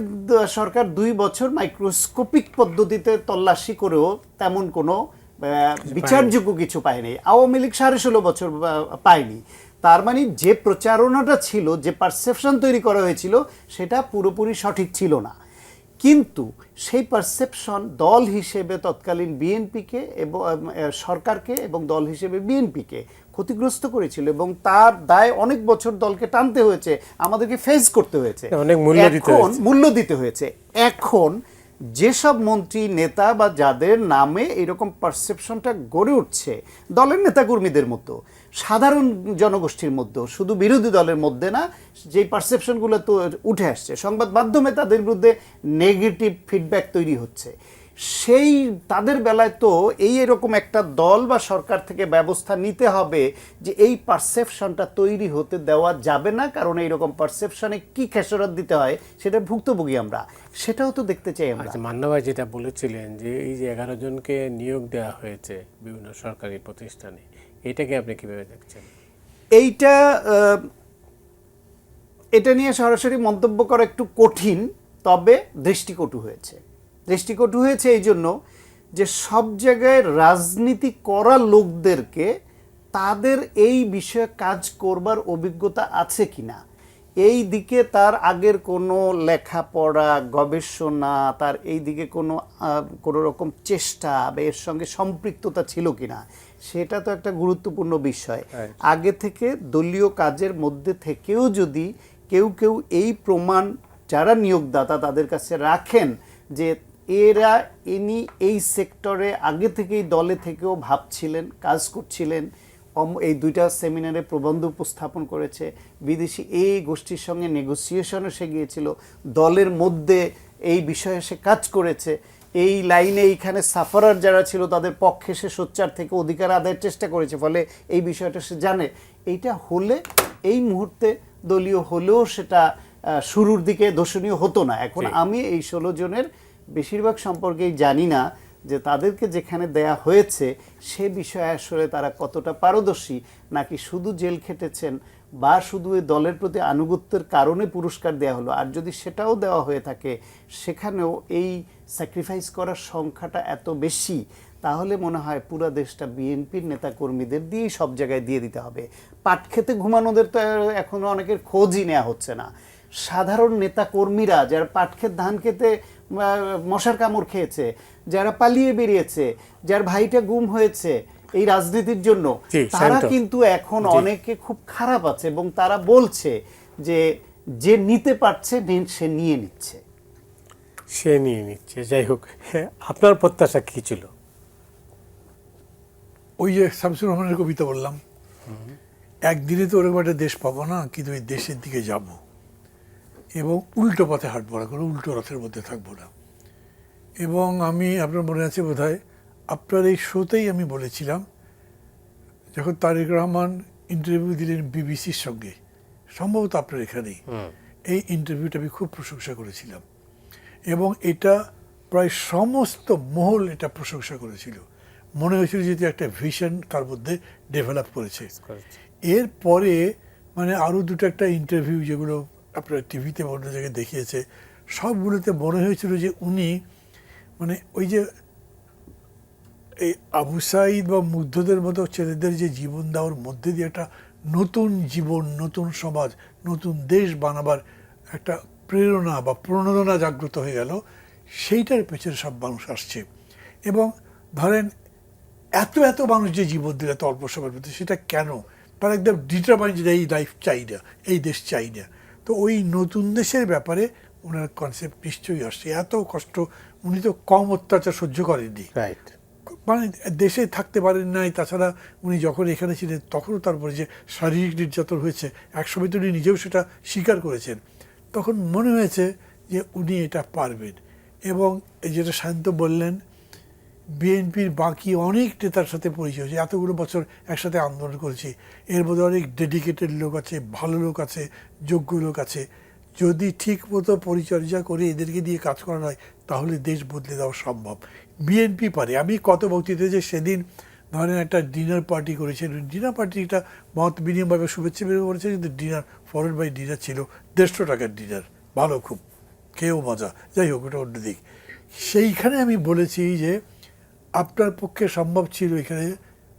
সরকার 2 বছর মাইক্রোস্কোপিক পদ্ধতিতে তল্লাশি করেও তেমন কোনো বিচারযোগ্য কিছু পায়নি। আওয়ামী লীগ 16.5 বছর পায়নি। তার মানে যে প্রচারণাটা ছিল, যে পারসেপশন তৈরি করা হয়েছিল, সেটা পুরোপুরি সঠিক ছিল না। কিন্তু সেই পারসেপশন দল হিসেবে তৎকালীন বিএনপিকে এবং সরকারকে এবং দল হিসেবে বিএনপিকে ক্ষতিগ্রস্ত করেছিল এবং তার দায় অনেক বছর দলকে টানতে হয়েছে, আমাদেরকে ফেস করতে হয়েছে, অনেক মূল্য দিতে হয়েছে। এখন যেসব মন্ত্রী নেতা বা যাদের নামে এরকম পারসেপশনটা গড়ে উঠছে দলের নেতাকর্মীদের মতো, সাধারণ জনগোষ্ঠীর মধ্যে, শুধু বিরোধী দলের মধ্যে না, যেই পারসেপশনগুলো তো উঠে আসছে, সংবাদ মাধ্যমে তাদের বিরুদ্ধে নেগেটিভ ফিডব্যাক তৈরি হচ্ছে, সেই তাদের বেলায় তো এরকম একটা দল বা সরকার থেকে ব্যবস্থা নিতে হবে যে এই পারসেপশনটা তৈরি হতে দেওয়া যাবে না, কারণ এইরকম পারসেপশনে কি খেসারত দিতে হয় সেটা ভুক্তভোগী আমরা, সেটাও তো দেখতে চাই আমরা। মান্না ভাই যেটা বলেছিলেন যে এই যে 11 জনকে নিয়োগ দেওয়া হয়েছে বিভিন্ন সরকারি প্রতিষ্ঠানে, এটাকে আপনি কিভাবে দেখছেন? এটা নিয়ে সরাসরি মন্তব্য করা একটু কঠিন, তবে দৃষ্টিকটু হয়েছে এই জন্য যে সব জায়গায় রাজনীতি করা লোকদেরকে তাদের এই বিষয়ে কাজ করবার অভিজ্ঞতা আছে কিনা, এই দিকে তার আগের কোনো লেখাপড়া গবেষণা, তার এই দিকে কোনো রকম চেষ্টা বা এর সঙ্গে সম্পৃক্ততা ছিল কিনা, সেটা তো একটা গুরুত্বপূর্ণ বিষয়। আগে থেকে দলীয় কাজের মধ্যে থেকেও যদি কেউ এই প্রমাণ যারা নিয়োগদাতা তাদের কাছে রাখেন যে এরা এই সেক্টরে আগে থেকেই দলে থেকেও ভাবছিলেন, কাজ করছিলেন, এই 2টা সেমিনারে প্রবন্ধ উপস্থাপন করেছে, বিদেশি এই গোষ্ঠীর সঙ্গে নেগোসিয়েশনে সে গিয়েছিল, দলের মধ্যে এই বিষয়ে সে কাজ করেছে, এই লাইনে এইখানে সাফারার যারা ছিল তাদের পক্ষে সে সোচ্চার থেকে অধিকার আদায়ের চেষ্টা করেছে, ফলে এই বিষয়টা সে জানে। এইটা হলে এই মুহূর্তে দলীয় হলেও সেটা শুরুর দিকে দর্শনীয় হতো না। এখন আমি এই 16 জনের বেশিরভাগ সম্পর্কেই জানি না যে তাদেরকে যেখানে দেয়া হয়েছে সে বিষয়ে আসলে তারা কতটা পারদর্শী, নাকি শুধু জেল খেটেছেন বা শুধু এই দলের প্রতি আনুগত্যের কারণে পুরস্কার দেওয়া হলো। আর যদি সেটাও দেওয়া হয়ে থাকে, সেখানেও এই স্যাক্রিফাইস করার সংখ্যাটা এত বেশি, তাহলে মনে হয় পুরো দেশটা বিএনপির নেতাকর্মীদের দিয়েই সব জায়গায় দিয়ে দিতে হবে। পাট খেতে ঘুমানোদের তো এখনো অনেকের খোঁজই নেওয়া হচ্ছে না। সাধারণ নেতাকর্মীরা যারা পাট ক্ষেত ধান খেতে মশার কামড় খেয়েছে, যারা পালিয়ে বেরিয়েছে, যার ভাইটা গুম হয়েছে এই রাজনীতির জন্য, তারা কিন্তু এখন অনেকে খুব খারাপ আছে এবং তারা বলছে যে নিতে পারছে সে নিয়ে নিচ্ছে। যাই হোক, আপনার প্রত্যাশা কি ছিল? ওই যে শামসুর রহমানের কবিতা বললাম, একদিনে তো ওরকম একটা দেশ পাবো না, কিন্তু ওই দেশের দিকে যাব এবং উল্টো পথে হাঁটবো না, কোনো উল্টো রথের মধ্যে থাকবো না। এবং আমি, আপনার মনে আছে বোধহয়, আপনার এই শোতেই আমি বলেছিলাম, যখন তারেক রহমান ইন্টারভিউ দিলেন বিবিসির সঙ্গে, সম্ভবত আপনার এখানেই, এই ইন্টারভিউটা আমি খুব প্রশংসা করেছিলাম এবং এটা প্রায় সমস্ত মহল এটা প্রশংসা করেছিল। মনে হয়েছিল যে একটা ভিশন তার মধ্যে ডেভেলপ করেছে। এরপরে মানে আরও 2-1 ইন্টারভিউ যেগুলো আপনার টিভিতে অন্য জায়গায় দেখিয়েছে, সবগুলোতে মনে হয়েছিল যে উনি মানে ওই যে এই আবু সাঈদ বা মুগ্ধদের মতো ছেলেদের যে জীবন দেওয়ার মধ্যে দিয়ে একটা নতুন জীবন, নতুন সমাজ, নতুন দেশ বানাবার একটা প্রেরণা বা প্রণোদনা জাগ্রত হয়ে গেল, সেইটার পেছনে সব মানুষ আসছে। এবং ধরেন এত এত মানুষ যে জীবন দিলে এত অল্প সময়ের মধ্যে, সেটা কেন? তারা একদম ডিটারমাইন্ড যে এই লাইফ চাই না, এই দেশ চাই না। তো ওই নতুন দেশের ব্যাপারে ওনার কনসেপ্ট নিশ্চয়ই আসছে। এত কষ্ট, উনি তো কম অত্যাচার সহ্য করেননি, রাইট। মানে দেশে থাকতে পারেন নাই। তাছাড়া উনি যখন এখানে ছিলেন তখনও তারপরে যে শারীরিক নির্যাতন হয়েছে, একসময় তো উনি নিজেও সেটা স্বীকার করেছেন। তখন মনে হয়েছে যে উনি এটা পারবেন। এবং এই যেটা শান্ত বললেন, বিএনপির বাকি অনেক নেতার সাথে পরিচয় হয়েছে, এতগুলো বছর একসাথে আন্দোলন করেছি। এর মধ্যে অনেক ডেডিকেটেড লোক আছে, ভালো লোক আছে, যোগ্য লোক আছে। যদি ঠিক মতো পরিচর্যা করে এদেরকে দিয়ে কাজ করানো হয়, তাহলে দেশ বদলে দেওয়া সম্ভব। বিএনপি পারে। আমি কত বক্তৃতা যে সেদিন ধরেন একটা ডিনার পার্টি করেছেন, ডিনার পার্টিটা মত বিনিময়ভাবে শুভেচ্ছা বিনিময় করেছে, কিন্তু ডিনার ফরেন বাই ডিনার ছিল 150 টাকার ডিনার, ভালো খুব, খেয়েও মজা। যাই হোক, ওটা অন্য দিক। সেইখানে আমি বলেছি যে আপনার পক্ষে সম্ভব ছিল এখানে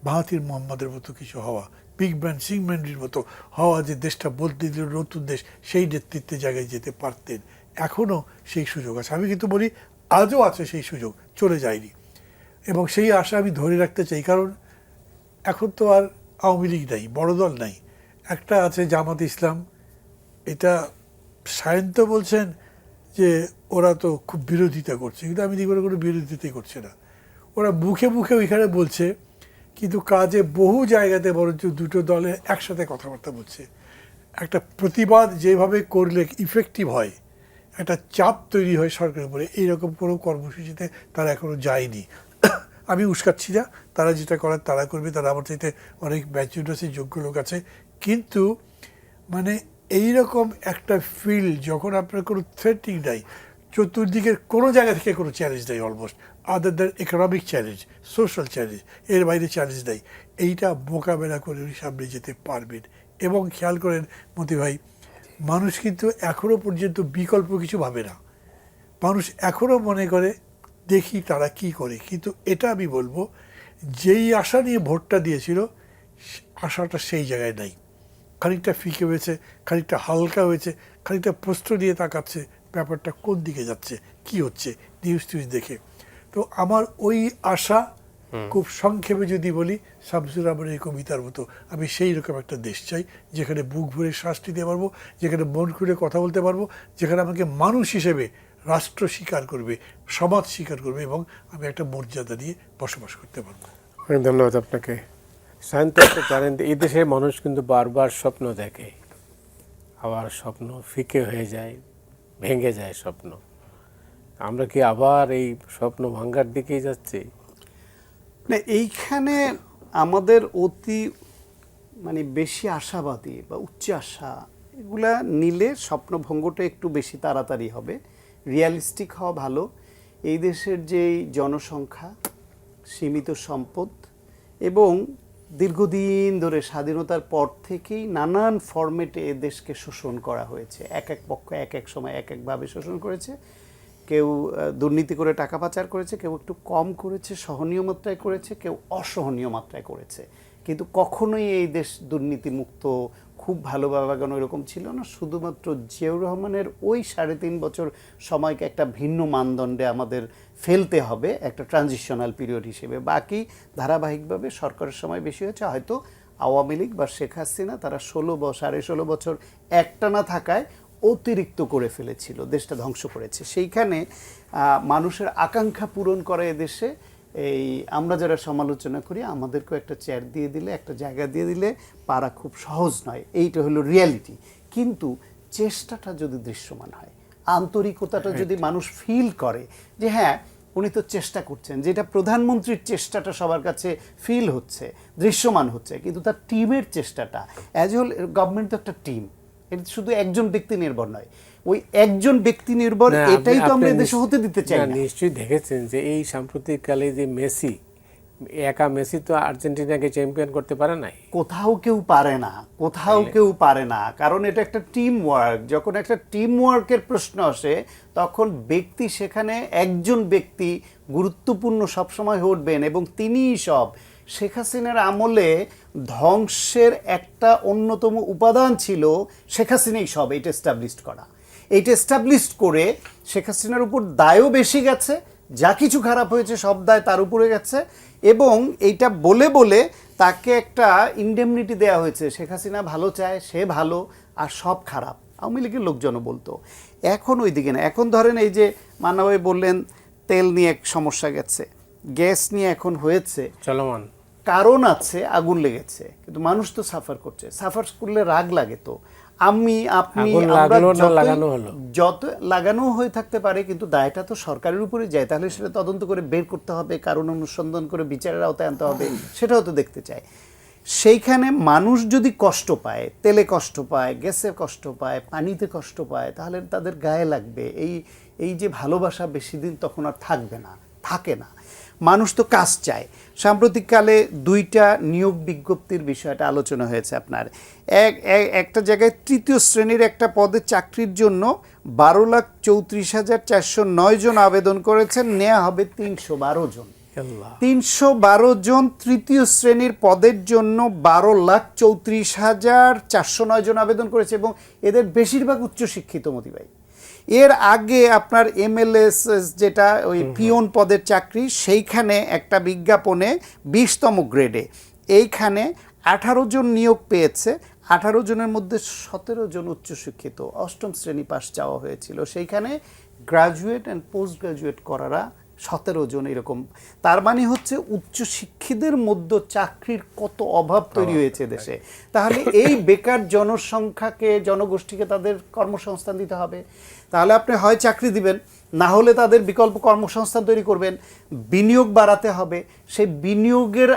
মাহাথির মোহাম্মদের মতো কিছু হওয়া, বিগ ব্যান সিং ম্যান্ডির মতো হওয়া, যে দেশটা বদলে দিল, নতুন দেশ, সেই নেতৃত্বের জায়গায় যেতে পারতেন। এখনও সেই সুযোগ আছে। আমি কিন্তু বলি আজও আছে সেই সুযোগ, চলে যায়নি। এবং সেই আশা আমি ধরে রাখতে চাই, কারণ এখন তো আর আওয়ামী লীগ নাই, বড় দল নাই, একটা আছে জামাত ইসলাম। এটা সায়ন্ত বলছেন যে ওরা তো খুব বিরোধিতা করছে, কিন্তু আমি দেখি ওরা কোনো বিরোধিতাই করছে না। ওরা মুখে মুখে ওইখানে বলছে, কিন্তু কাজে বহু জায়গাতে বরঞ্চ দুটো দলে একসাথে কথাবার্তা বলছে। একটা প্রতিবাদ যেভাবে করলে ইফেক্টিভ হয়, একটা চাপ তৈরি হয় সরকারের উপরে, এইরকম কোনো কর্মসূচিতে তারা এখনও যায়নি। আমি উস্কাচ্ছি না, তারা যেটা করার তারা করবে, তারা আমার চাইতে অনেক ম্যাচিউর আছে, যোগ্য লোক আছে। কিন্তু মানে এইরকম একটা ফিল্ড যখন আপনার কোনো থ্রেটিং নাই, চতুর্দিকের কোনো জায়গা থেকে কোনো চ্যালেঞ্জ নেই, almost other than economic challenge, social challenge, এর বাইরে চ্যালেঞ্জ নেই, এইটা মোকাবেলা করে উনি সামনে যেতে পারবেন। এবং খেয়াল করেন মতি ভাই, মানুষ কিন্তু এখনও পর্যন্ত বিকল্প কিছু ভাবে না। মানুষ এখনও মনে করে দেখি তারা কি করে। কিন্তু এটা আমি বলবো, যেই আশা নিয়ে ভোটটা দিয়েছিল, আশাটা সেই জায়গায় নাই। খানিকটা ফিকে হয়েছে, খানিকটা হালকা হয়েছে, খানিকটা প্রশ্ন নিয়ে তাকাচ্ছে ব্যাপারটা কোন দিকে যাচ্ছে, কি হচ্ছে নিউজ টিউজ দেখে। তো আমার ওই আশা, খুব সংক্ষেপে যদি বলি, শামসুর রহমানের কবিতার মতো, আমি সেই রকম একটা দেশ চাই, যেখানে বুক ভরে শ্বাস নিতে পারবো, যেখানে মন খুলে কথা বলতে পারবো, যেখানে আমাকে মানুষ হিসেবে রাষ্ট্র স্বীকার করবে, সমাজ স্বীকার করবে, এবং আমি একটা মর্যাদা নিয়ে বসবাস করতে পারবো। অনেক ধন্যবাদ আপনাকে। সায়ন্ত, আপনি জানেন এই দেশের মানুষ কিন্তু বারবার স্বপ্ন দেখে, আবার স্বপ্ন ফিকে হয়ে যায়, ভেঙে যায় স্বপ্ন। আমরা কি আবার এই স্বপ্ন ভাঙ্গার দিকেই যাচ্ছি? না, এইখানে আমাদের অতি বেশি আশাবাদী বা উচ্চ আশা এগুলা নিলে স্বপ্নভঙ্গটা একটু বেশি তাড়াতাড়ি হবে। রিয়ালিস্টিক হওয়া ভালো। এই দেশের যেই জনসংখ্যা, সীমিত সম্পদ, এবং দীর্ঘদিন ধরে স্বাধীনতার পর থেকেই নানান ফরম্যাটে এ দেশকে শোষণ করা হয়েছে। এক এক পক্ষ এক এক সময় এক একভাবে শোষণ করেছে। কেউ দুর্নীতি করে টাকা পাচার করেছে, কেউ একটু কম করেছে, সহনীয় মাত্রায় করেছে, কেউ অসহনীয় মাত্রায় করেছে। কিন্তু কখনোই এই দেশ দুর্নীতিমুক্ত, খুব ভালোভাবে বাগানো এরকম ছিল না। শুধুমাত্র জিয়াউর রহমানের ওই 3.5 বছর সময়কে একটা ভিন্ন মানদণ্ডে আমাদের ফেলতে হবে, একটা ট্রানজিশনাল পিরিয়ড হিসেবে। বাকি ধারাবাহিকভাবে সরকারের সময় বেশি হয়েছে। হয়তো আওয়ামী লীগ বা শেখ হাসিনা তারা 16 বছর একটানা থাকায় অতিরিক্ত করে ফেলেছিল, দেশটা ধ্বংস করেছে। সেইখানে মানুষের আকাঙ্ক্ষা পূরণ করে এদেশে এই আমরা যারা সমালোচনা করি, আমাদেরকেও একটা চেয়ার দিয়ে দিলে, একটা জায়গা দিয়ে দিলে পারা খুব সহজ নয়। এইটা হলো রিয়ালিটি। কিন্তু চেষ্টাটা যদি দৃশ্যমান হয়, আন্তরিকতাটা যদি মানুষ ফিল করে যে হ্যাঁ উনি তো চেষ্টা করছেন, যেটা প্রধানমন্ত্রীর চেষ্টাটা সবার কাছে ফিল হচ্ছে, দৃশ্যমান হচ্ছে, কিন্তু তার টিমের চেষ্টাটা, অ্যাজ হোল গভর্নমেন্ট তো একটা টিম, এটা শুধু একজন ব্যক্তি নির্ভর নয়। ওই একজন ব্যক্তি নির্ভর এটাই তো আমরা দেশে হতে দিতে চাই না। নিশ্চয়ই দেখেছেন যে এই সাম্প্রতিককালে যে মেসি, একা মেসি তো আর্জেন্টিনাকে চ্যাম্পিয়ন করতে পারে নাই। কোথাও কেউ পারে না, কোথাও কেউ পারে না, কারণ এটা একটা টিম ওয়ার্ক। যখন একটা টিম ওয়ার্কের প্রশ্ন আসে, তখন ব্যক্তি, সেখানে একজন ব্যক্তি গুরুত্বপূর্ণ সবসময় উঠবেন, এবং তিনিই সব। শেখ হাসিনার আমলে ধ্বংসের একটা অন্যতম উপাদান ছিল শেখ হাসিনাই সব, এটা এস্টাবলিশড করা। এইটা এস্টাবলিশড করে শেখ হাসিনার উপর দায়ও বেশি গেছে, যা কিছু খারাপ হয়েছে সব দায় তার উপরে গেছে, এবং এইটা বলে বলে তাকে একটা ইনডেমনিটি দেওয়া হয়েছে, শেখ হাসিনা ভালো চায়, সে ভালো, আর সব খারাপ। আওয়ামী লীগের লোকজনও বলতো। এখন ওই দিকে না, এখন ধরেন এই যে মান্না ভাই বললেন তেল নিয়ে এক সমস্যা গেছে, গ্যাস নিয়ে এখন হয়েছে, চলমান কারণ আছে, আগুন লেগেছে, কিন্তু মানুষ তো সাফার করছে। সাফার করলে রাগ লাগে তো, আমি আপনি আগুন আমরা লাগলো না, যতই- লাগানো হলো। যত লাগানো হয়ে থাকতে পারে, কিন্তু দায়টা তো সরকারের উপরে যায়, তাহলে সেটা তদন্ত করে বের করতে হবে, কারণ অনুসন্ধান করে বিচারের আওতায় আনতে হবে, সেটাও তো দেখতে চাই। সেইখানে মানুষ যদি কষ্ট পায়, তেলে কষ্ট পায়, গ্যাসে কষ্ট পায়, পানিতে কষ্ট পায়, তাহলে তাদের গায়ে লাগবে। এই যে ভালোবাসা বেশি দিন তখন আর থাকবে না, থাকে না। মানুষ তো কাজ চায়। সাম্প্রতিককালে 2টা নিয়োগ বিজ্ঞপ্তির বিষয়টা আলোচনা হয়েছে আপনার। একটা জায়গায় 3য় শ্রেণীর একটা পদে চাকরির জন্য 12,34,409 জন আবেদন করেছেন, নেওয়া হবে 312 জন। আল্লাহ। 312 জন 3য় শ্রেণীর পদের জন্য 12,34,409 জন আবেদন করেছে, এবং এদের বেশিরভাগ উচ্চশিক্ষিত মতি ভাই। এর আগে আপনার MLS যেটা ওই পিয়ন পদের চাকরি, সেইখানে একটা বিজ্ঞাপনে 20তম গ্রেডে এইখানে 18 জন নিয়োগ পেয়েছে। 18 জনের মধ্যে 17 জন উচ্চশিক্ষিত, 8ম শ্রেণী পাস চাওয়া হয়েছিল। সেইখানে গ্রাজুয়েট অ্যান্ড পোস্ট গ্রাজুয়েট করারা 17 জন এরকম। তার মানে হচ্ছে উচ্চশিক্ষিতদের মধ্যে চাকরির কত অভাব তৈরি হয়েছে দেশে। তাহলে এই বেকার জনসংখ্যাকে, জনগোষ্ঠীকে তাদের কর্মসংস্থান দিতে হবে। তাহলে আপনি হয় চাকরি দিবেন, না হলে তাদের বিকল্প কর্মসংস্থান তৈরি করবেন, বিনিয়োগ বাড়াতে হবে। সেই বিনিয়োগের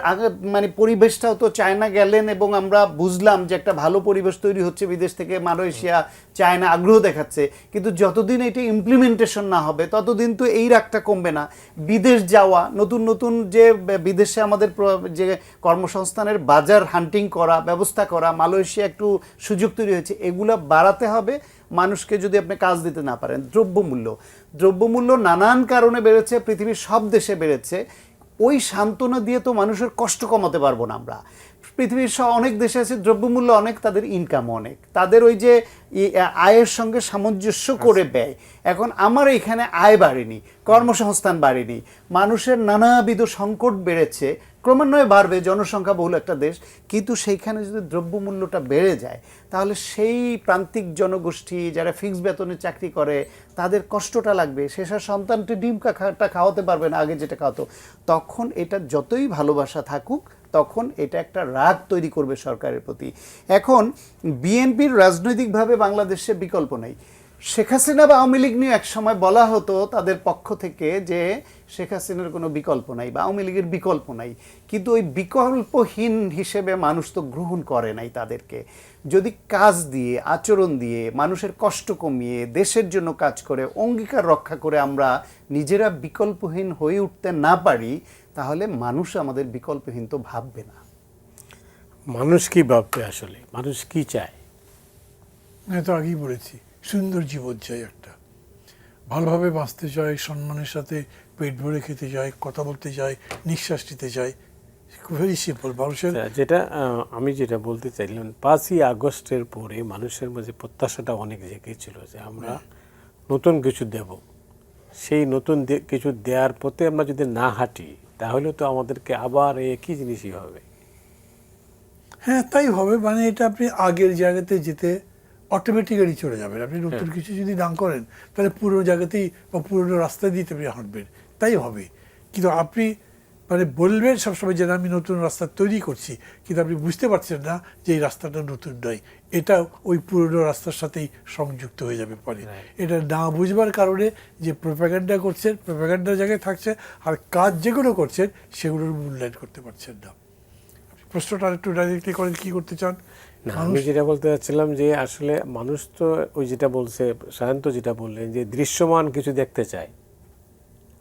মানে পরিবেশটাও তো চায়না গেলেন এবং আমরা বুঝলাম যে একটা ভালো পরিবেশ তৈরি হচ্ছে বিদেশ থেকে, মালয়েশিয়া, চায়না আগ্রহ দেখাচ্ছে, কিন্তু যতদিন এটা ইমপ্লিমেন্টেশন না হবে ততদিন তো এই রাগটা কমবে না। বিদেশ যাওয়া, নতুন নতুন যে বিদেশে আমাদের যে কর্মসংস্থানের বাজার হান্টিং করা, ব্যবস্থা করা, মালয়েশিয়া একটু সুযোগ তৈরি হয়েছে, এগুলো বাড়াতে হবে। মানুষকে যদি আপনি কাজ দিতে না পারেন, দ্রব্যমূল্য নানান কারণে বেড়েছে, পৃথিবীর সব দেশে বেড়েছে। ওই সান্ত্বনা দিয়ে তো মানুষের কষ্ট কমাতে পারবো না আমরা। পৃথিবীর অনেক দেশে আছে দ্রব্যমূল্য অনেক, তাদের ইনকাম অনেক, তাদের ওই যে আয়ের সঙ্গে সামঞ্জস্য করে ব্যয়। এখন আমার এখানে আয় বাড়েনি, কর্মসংস্থান বাড়েনি, মানুষের নানাবিধ সংকট বেড়েছে, ক্রমান্বয়ে বাড়বে, জনসংখ্যা বহুল একটা দেশ, কিন্তু সেইখানে যদি দ্রব্যমূল্যটা বেড়ে যায় তাহলে সেই প্রান্তিক জনগোষ্ঠী যারা ফিক্সড বেতনে চাকরি করে তাদের কষ্টটা লাগবে, শেষের সন্তানটি ডিম খাওয়াতে পারবে না আগে যেটা খাওয়াতো। তখন এটা যতই ভালোবাসা থাকুক, তখন এটা একটা রাগ তৈরি করবে সরকারের প্রতি। এখন বিএনপির রাজনৈতিকভাবে বাংলাদেশে বিকল্প নেই। শেখ হাসিনা বা আওয়ামী লীগ নিয়ে একসময় বলা হতো তাদের পক্ষ থেকে যে শেখ হাসিনার কোনো বিকল্প নাই বা আওয়ামী লীগের বিকল্প নাই, কিন্তু ওই বিকল্পহীন হিসেবে মানুষ তো গ্রহণ করে নাই তাদেরকে। যদি কাজ দিয়ে, আচরণ দিয়ে, মানুষের কষ্ট কমিয়ে, দেশের জন্য কাজ করে, অঙ্গীকার রক্ষা করে আমরা নিজেরা বিকল্পহীন হয়ে উঠতে না পারি, তাহলে মানুষ আমাদের বিকল্পহীন তো ভাববে না। মানুষ কি ভাববে আসলে, মানুষ কি চায়? আমি তো আগেই বলেছি, সুন্দর জীবন চাই, একটা ভালোভাবে বাঁচতে চাই, সম্মানের সাথে পেট ভরে খেতে চাই, কথা বলতে চাই, নিঃশ্বাস নিতে চাই। ভেরি সিম্পল মানুষের। আমি যেটা বলতে চাইলাম, 5ই আগস্টের পরে মানুষের মাঝে প্রত্যাশাটা অনেক জেগেছিল যে আমরা নতুন কিছু দেব। সেই নতুন কিছু দেওয়ার পথে আমরা যদি না হাঁটি তাহলে তো আমাদেরকে আবার একই জিনিসই হবে। হ্যাঁ, তাই হবে। মানে এটা আপনি আগের জায়গাতে যেতে অটোমেটিক্যালি চলে যাবেন। আপনি নতুন কিছু যদি না করেন তাহলে পুরো জায়গাতেই বা পুরোনো রাস্তা দিয়ে আপনি হাঁটবেন, তাই হবে। কিন্তু আপনি মানে বলবেন সবসময় যে আমি নতুন রাস্তা তৈরি করছি, কিন্তু আপনি বুঝতে পারছেন না যে এই রাস্তাটা নতুন নয়, এটা ওই পুরোনো রাস্তার সাথেই সংযুক্ত হয়ে যাবে পরে। এটা না বুঝবার কারণে যে প্রোপাগান্ডা করছেন, প্রোপাগান্ডার জায়গায় থাকছে, আর কাজ যেগুলো করছেন সেগুলোর মূল্যায়ন করতে পারছেন না। প্রশ্নটা একটু ডাইরেক্টলি করেন, কি করতে চান? না, আমি যেটা বলতে চাচ্ছিলাম যে আসলে মানুষ তো ওই যেটা বলছে, সায়ন্ত যেটা বললেন যে দৃশ্যমান কিছু দেখতে চায়।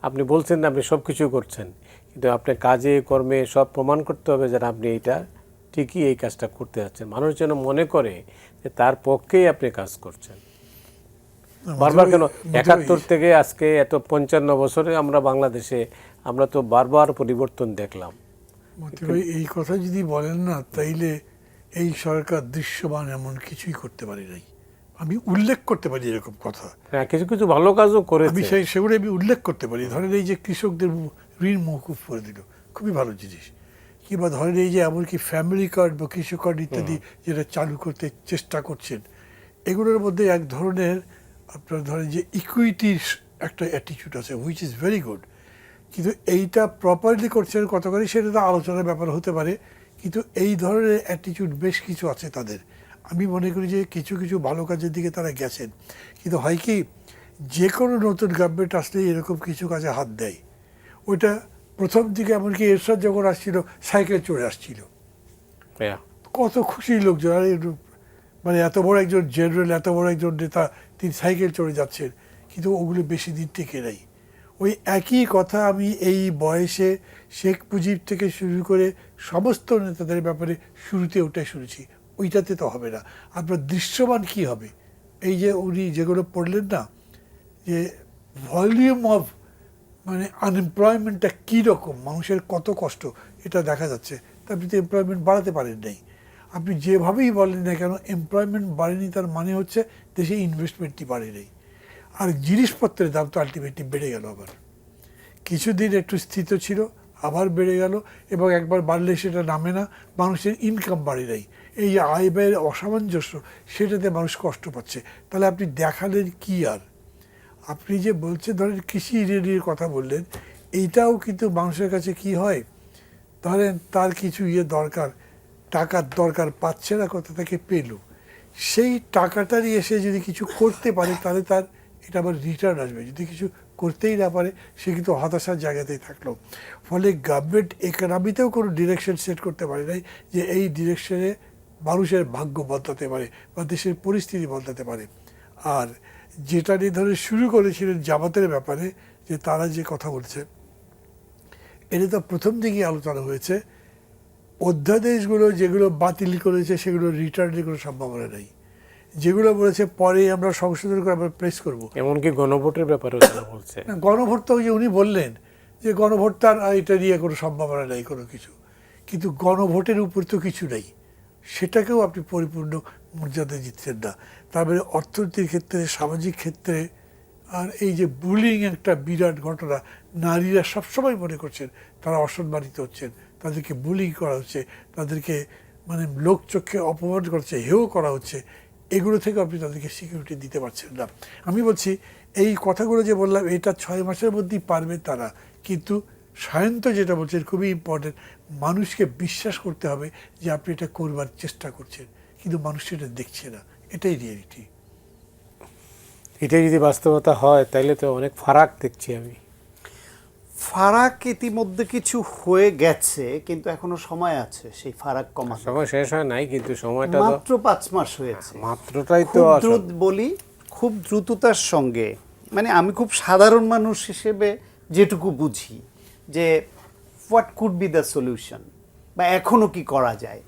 আপনি বলছেন না আপনি সব কিছু করছেন, কিন্তু আপনার কাজে কর্মে সব প্রমাণ করতে হবে যে আপনি এইটা ঠিকই এই কাজটা করতে যাচ্ছেন। মানুষ যেন মনে করে যে তার পক্ষেই আপনি কাজ করছেন। বারবার কেন 71 থেকে আজকে এত 55 বছরে আমরা বাংলাদেশে আমরা তো বারবার পরিবর্তন দেখলাম। এই কথা যদি বলেন না, তাইলে এই সরকার দৃশ্যমান এমন কিছুই করতে পারে নাই। আমি উল্লেখ করতে পারি এরকম কথা, হ্যাঁ, কিছু কিছু ভালো কাজও আমি করেছে। সেগুলো আমি উল্লেখ করতে পারি। ধরেন এই যে কৃষকদের ঋণ মওকুফ করে দিল, খুবই ভালো জিনিস। কিংবা ধরেন এই যে এমনকি ফ্যামিলি কার্ড বা কৃষক কার্ড ইত্যাদি যেটা চালু করতে চেষ্টা করছেন, এগুলোর মধ্যে এক ধরনের আপনার ধরেন যে ইকুইটির একটা অ্যাটিটিউড আছে, হুইচ ইজ ভেরি গুড। কিন্তু এইটা প্রপারলি করছেন কতখানি সেটা তো আলোচনার ব্যাপার হতে পারে, কিন্তু এই ধরনের অ্যাটিটিউড বেশ কিছু আছে তাদের। আমি মনে করি যে কিছু কিছু ভালো কাজের দিকে তারা গেছেন, কিন্তু হয় কি, যে কোনো নতুন গভর্নমেন্ট আসলে এরকম কিছু কাজে হাত দেয়। ওইটা প্রথম দিকে এমনকি এরশাদ যখন আসছিল সাইকেল চড়ে আসছিল, হ্যাঁ, কত খুশি লোকজন, আরে মানে এত বড় একজন জেনারেল, এত বড় একজন নেতা, তিনি সাইকেল চড়ে যাচ্ছেন। কিন্তু ওগুলো বেশি দিন টিকে নেই। ওই একই কথা আমি এই বয়সে শেখ মুজিব থেকে শুরু করে সমস্ত নেতাদের ব্যাপারে শুরুতে ওটাই শুনেছি। ওইটাতে তো হবে না। আপনার দৃশ্যমান কি হবে, এই যে উনি যেগুলো পড়লেন না, যে ভলিউম অফ মানে আনএমপ্লয়মেন্টটা কীরকম, মানুষের কত কষ্ট, এটা দেখা যাচ্ছে। তা আপনি তো এমপ্লয়মেন্ট বাড়াতে পারেন নাই। আপনি যেভাবেই বলেন না কেন, এমপ্লয়মেন্ট বাড়েনি, তার মানে হচ্ছে দেশে ইনভেস্টমেন্টই বাড়ে নেই। আর জিনিসপত্রের দাম তো আলটিমেটলি বেড়ে গেল। আবার কিছুদিন একটু স্থিত ছিল, আবার বেড়ে গেল, এবং একবার বাড়লে সেটা নামে না। মানুষের ইনকাম বাড়ে নাই, এই যে আয় ব্যয়ের অসামঞ্জস্য, সেটাতে মানুষ কষ্ট পাচ্ছে। তাহলে আপনি দেখালেন কি? আর আপনি যে বলছেন ধরেন কৃষি ঋণের কথা বললেন, এইটাও কিন্তু মানুষের কাছে কি হয়, ধরেন তার কিছু দরকার, টাকার দরকার, পাচ্ছে না, কোথা থেকে পেল, সেই টাকাটারই এসে যদি কিছু করতে পারে তাহলে তার এটা আবার রিটার্ন আসবে। যদি কিছু করতেই না পারে, সে কিন্তু হতাশার জায়গাতেই থাকলো। ফলে গভর্নমেন্ট ইকোনমিতেও কোনো ডিরেকশন সেট করতে পারে নাই যে এই ডিরেকশনে মানুষের ভাগ্য বদলাতে পারে বা দেশের পরিস্থিতি বদলাতে পারে। আর যেটা নিয়ে ধরে শুরু করেছিলেন জামাতের ব্যাপারে, যে তারা যে কথা বলছে, এটা তো প্রথম দিকেই আলোচনা হয়েছে। অধ্যাদেশগুলো যেগুলো বাতিল করেছে সেগুলো রিটার্নের কোনো সম্ভাবনা নেই। যেগুলো বলেছে পরে আমরা সংশোধন করে আমরা প্রেস করব, এমনকি গণভোটের ব্যাপারেও তারা বলছে। না, গণভোট তো ওই যে উনি বললেন যে গণভোট তার এটা নিয়ে কোনো সম্ভাবনা নেই কোনো কিছু, কিন্তু গণভোটের উপর তো কিছু নেই, সেটাকেও আপনি পরিপূর্ণ মর্যাদা দিচ্ছেন না। তারপরে অর্থনীতির ক্ষেত্রে, সামাজিক ক্ষেত্রে, আর এই যে বুলিং একটা বিরাট ঘটনা, নারীরা সবসময় মনে করছেন তারা অসম্মানিত হচ্ছেন, তাদেরকে বুলিং করা হচ্ছে, তাদেরকে মানে লোকচক্ষে অপমান করছে, হেয় করা হচ্ছে, এগুলো থেকে আপনি তাদেরকে সিকিউরিটি দিতে পারছেন না। আমি বলছি এই কথাগুলো যে বললাম, এটা 6 মাসের মধ্যেই পারবে তারা, কিন্তু সায়ন্ত যেটা বলছেন খুবই ইম্পর্টেন্ট, মানুষকে বিশ্বাস করতে হবে যে আপনি এটা করবার চেষ্টা করছেন, কিন্তু মানুষ সেটা দেখছে না, এটাই রিয়েলিটি। এটাই যদি বাস্তবতা হয় তাহলে তো অনেক ফারাক দেখছি আমি। ফারাক ইতিমধ্যে কিছু হয়ে গেছে, কিন্তু এখনো সময় আছে সেই ফারাক কমাতে। সময় শেষ হয় নাই, কিন্তু সময়টা তো মাত্র 5 মাস হয়েছে। মাত্রটাই তো খুব আসল। দ্রুত বলি, খুব দ্রুততার সঙ্গে, মানে আমি খুব সাধারণ মানুষ হিসেবে যেটুকু বুঝি যে what could be the solution, বা এখনো কি করা যায়,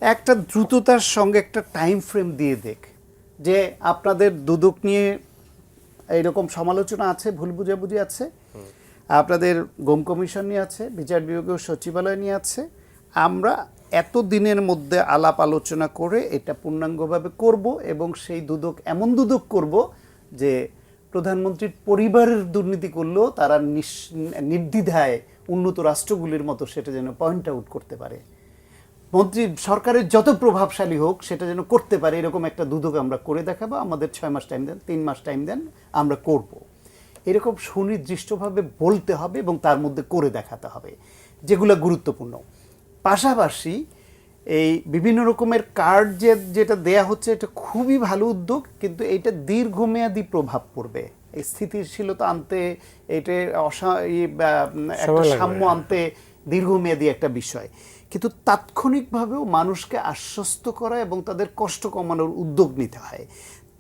একটা দ্রুততার সঙ্গে একটা টাইম ফ্রেম দিয়ে দেখ। যে আপনাদের দুদক নিয়ে এইরকম সমালোচনা আছে, ভুল বুঝাবুঝি আছে, আপনাদের গুম কমিশন নিয়ে আছে, বিচার বিভাগীয় সচিবালয় নিয়ে আছে, আমরা এত দিনের মধ্যে আলাপ আলোচনা করে এটা পূর্ণাঙ্গভাবে করব, এবং সেই দুদক এমন দুদক করব যে প্রধানমন্ত্রীর পরিবারের দুর্নীতি করলেও তারা নির্দ্বিধায় উন্নত রাষ্ট্রগুলির মতো সেটা যেন পয়েন্ট আউট করতে পারে, মন্ত্রী সরকারের যত প্রভাবশালী হোক সেটা যেন করতে পারে, এরকম একটা দুদক আমরা করে দেখাবো, আমাদের 6 মাস টাইম দেন, 3 মাস টাইম দেন, আমরা করব। এরকম সুনির্দিষ্টভাবে বলতে হবে এবং তার মধ্যে করে দেখাতে হবে যেগুলো গুরুত্বপূর্ণ। পাশাপাশি এই বিভিন্ন রকমের কার্ড যেটা দেয়া হচ্ছে, এটা খুবই ভালো উদ্যোগ, কিন্তু এটা দীর্ঘমেয়াদী প্রভাব পড়বে, এই স্থিতিশীলতা আনতে, এটা একটা সাম্য আনতে দীর্ঘমেয়াদী একটা বিষয়। কিন্তু তাৎক্ষণিকভাবেও মানুষকে আশ্বস্ত করা এবং তাদের কষ্ট কমানোর উদ্যোগ নিতে হয়।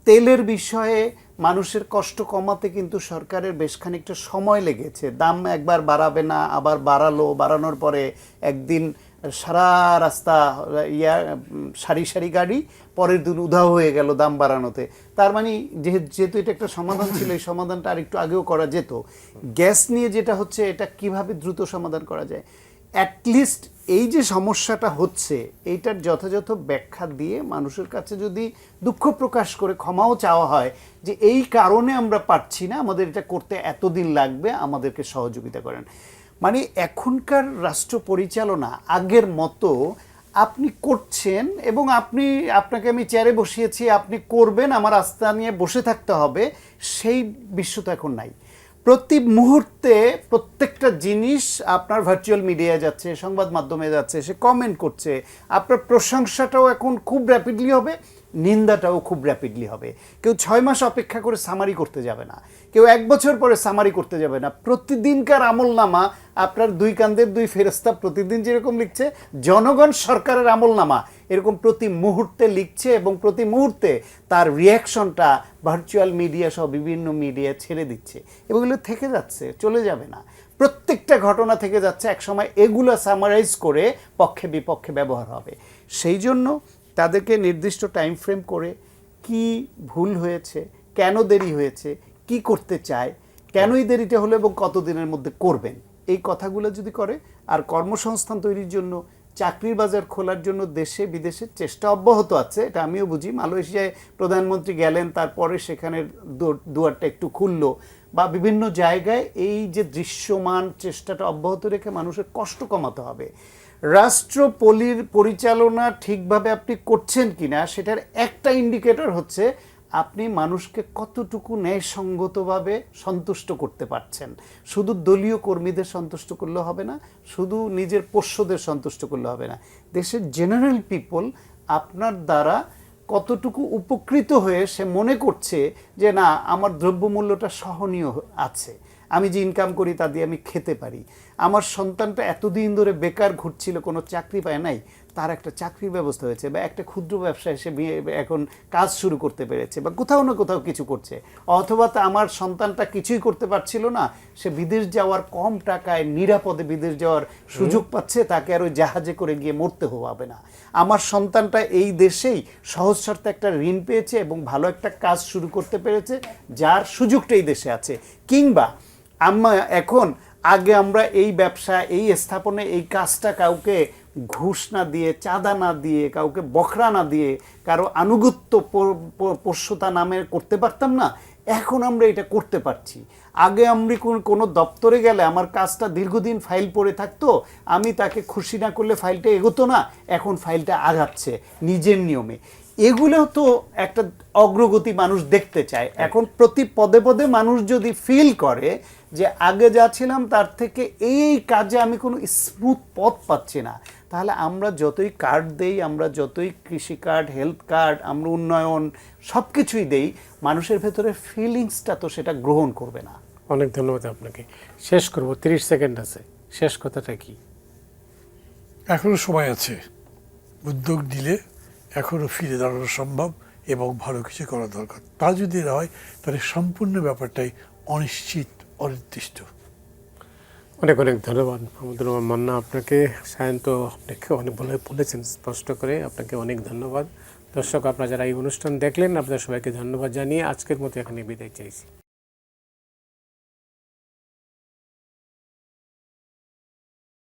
তেলের বিষয়ে মানুষের কষ্ট কমাতে কিন্তু সরকারের বেশ খানিকটা সময় লেগেছে। দাম একবার বাড়াবে না, আবার বাড়ানোর পরে একদিন সারা রাস্তা সারি সারি গাড়ি, পরের দিন উধাও হয়ে গেল দাম বাড়ানোতে। তার মানে যেহেতু এটা একটা সমাধান ছিল, এই সমাধানটা আরেকটু আগেও করা যেত। গ্যাস নিয়ে যেটা হচ্ছে, এটা কিভাবে দ্রুত সমাধান করা যায়, অ্যাটলিস্ট এই যে সমস্যাটা হচ্ছে এইটার যথাযথ ব্যাখ্যা দিয়ে মানুষের কাছে যদি দুঃখ প্রকাশ করে ক্ষমাও চাওয়া হয় যে এই কারণে আমরা পারছি না, আমাদের এটা করতে এতদিন লাগবে, আমাদেরকে সহযোগিতা করেন। মানে এখনকার রাষ্ট্র পরিচালনা আগের মতো আপনি করছেন এবং আপনাকে আমি চেয়ারে বসিয়েছি, আপনি করবেন, আমার আস্থা নিয়ে বসে থাকতে হবে, সেই বিশ্ব তো এখন নাই। প্রতি মুহূর্তে প্রত্যেকটা জিনিস আপনার ভার্চুয়াল মিডিয়ায় যাচ্ছে, সংবাদ মাধ্যমে যাচ্ছে, সে কমেন্ট করছে। আপনার প্রশংসাটাও এখন খুব র্যাপিডলি হবে, নিন্দাটাও খুব র্যাপিডলি হবে। কেউ 6 মাস অপেক্ষা করে সামারি করতে যাবে না, কেউ 1 বছর পরে সামারি করতে যাবে না। প্রতিদিনকার আমলনামা আপনার 2 কান্দের 2 ফেরেশতা প্রতিদিন যেরকম লিখছে, জনগণ সরকারের আমলনামা এরকম প্রতি মুহূর্তে লিখছে এবং প্রতি মুহূর্তে তার রিয়াকশনটা ভার্চুয়াল মিডিয়া সহ বিভিন্ন মিডিয়া ছেড়ে দিচ্ছে এবং এগুলো থেকে যাচ্ছে, চলে যাবে না। প্রত্যেকটা ঘটনা থেকে যাচ্ছে, একসময় এগুলো সামারাইজ করে পক্ষে বিপক্ষে ব্যবহার হবে। সেই জন্য তাদেরকে নির্দিষ্ট টাইম ফ্রেম করে কি ভুল হয়েছে, কেন দেরি হয়েছে, কি করতে চায়, কেনই দেরিতে হলো এবং কতদিনের মধ্যে করবেন, এই কথাগুলো যদি করে, আর কর্মসংস্থান তৈরির জন্য, চাকরির বাজার খোলার জন্য দেশে বিদেশে চেষ্টা অব্যাহত আছে, এটা আমিও বুঝি। মালয়েশিয়ায় প্রধানমন্ত্রী গেলেন, তারপরে সেখানের দুয়ারটা একটু খুললো, বা বিভিন্ন জায়গায় এই যে দৃশ্যমান চেষ্টাটা অব্যাহত রেখে মানুষের কষ্ট কমাতে হবে। রাষ্ট্র পরিচালনা ঠিকভাবে আপনি করছেন কিনা সেটার একটা ইন্ডিকেটর হচ্ছে আপনি মানুষকে কতটুকু ন্যায়সঙ্গতভাবে সন্তুষ্ট করতে পারছেন। শুধু দলীয় কর্মীদের সন্তুষ্ট করলে হবে না, শুধু নিজের পোষ্যদের সন্তুষ্ট করলে হবে না। দেশের জেনারেল পিপল আপনার দ্বারা কতটুকু উপকৃত হয়ে সে মনে করছে যে না, আমার দ্রব্যমূল্যটা সহনীয় আছে, আমি যে ইনকাম করি তা দিয়ে আমি খেতে পারি, আমার সন্তানটা এতদিন ধরে বেকার ঘুরছিল, কোনো চাকরি পায় নাই, তার একটা চাকরির ব্যবস্থা হয়েছে, বা একটা ক্ষুদ্র ব্যবসায় সে এখন কাজ শুরু করতে পেরেছে, বা কোথাও না কোথাও কিছু করছে। অথবা তা আমার সন্তানটা কিছুই করতে পারছিল না, সে বিদেশ যাওয়ার কম টাকায় নিরাপদে বিদেশ যাওয়ার সুযোগ পাচ্ছে, তাকে আর ওই জাহাজে করে গিয়ে মরতে হবে না। আমার সন্তানটা এই দেশেই সহজ শর্তে একটা ঋণ পেয়েছে এবং ভালো একটা কাজ শুরু করতে পেরেছে, যার সুযোগটা এই দেশে আছে। কিংবা আগে আমরা এই ব্যবসা, এই স্থাপনে এই কাজটা কাউকে ঘুষ না দিয়ে, চাঁদা না দিয়ে, কাউকে বখরা না দিয়ে, কারো আনুগত্য পোষ্যতা নামে করতে পারতাম না, এখন আমরা এটা করতে পারছি। আগে আমরা কোনো দপ্তরে গেলে আমার কাজটা দীর্ঘদিন ফাইল পড়ে থাকতো, আমি তাকে খুশি না করলে ফাইলটা এগোতো না, এখন ফাইলটা আগাচ্ছে নিজের নিয়মে। এগুলো তো একটা অগ্রগতি মানুষ দেখতে চায়। এখন প্রতি পদে পদে মানুষ যদি ফিল করে যে আগে যা ছিলাম তার থেকে এই কাজে আমি কোনো স্মুথ পথ পাচ্ছি না, তাহলে আমরা যতই কার্ড দেই, আমরা যতই কৃষি কার্ড, হেলথ কার্ড, আমরা উন্নয়ন সব কিছুই দেই, মানুষের ভেতরে ফিলিংসটা তো সেটা গ্রহণ করবে না। অনেক ধন্যবাদ আপনাকে। শেষ করব, 30 সেকেন্ড আছে, শেষ কথাটা কি? এখনো সময় আছে, উদ্যোগ নিলে এখনো ফিরে দাঁড়ানো সম্ভব এবং ভালো কিছু করা দরকার। তা যদি না হয় তাহলে সম্পূর্ণ ব্যাপারটাই অনিশ্চিত, অনির্দিষ্ট। অনেক অনেক ধন্যবাদ মাহমুদুর রহমান মান্না আপনাকে। সায়ন্ত আপনাকে অনেক ভালো বলেছেন স্পষ্ট করে, আপনাকে অনেক ধন্যবাদ। দর্শক, আপনারা যারা এই অনুষ্ঠান দেখলেন, আপনাদের সবাইকে ধন্যবাদ জানিয়ে আজকের মতো এখানে বিদায় চাইছি।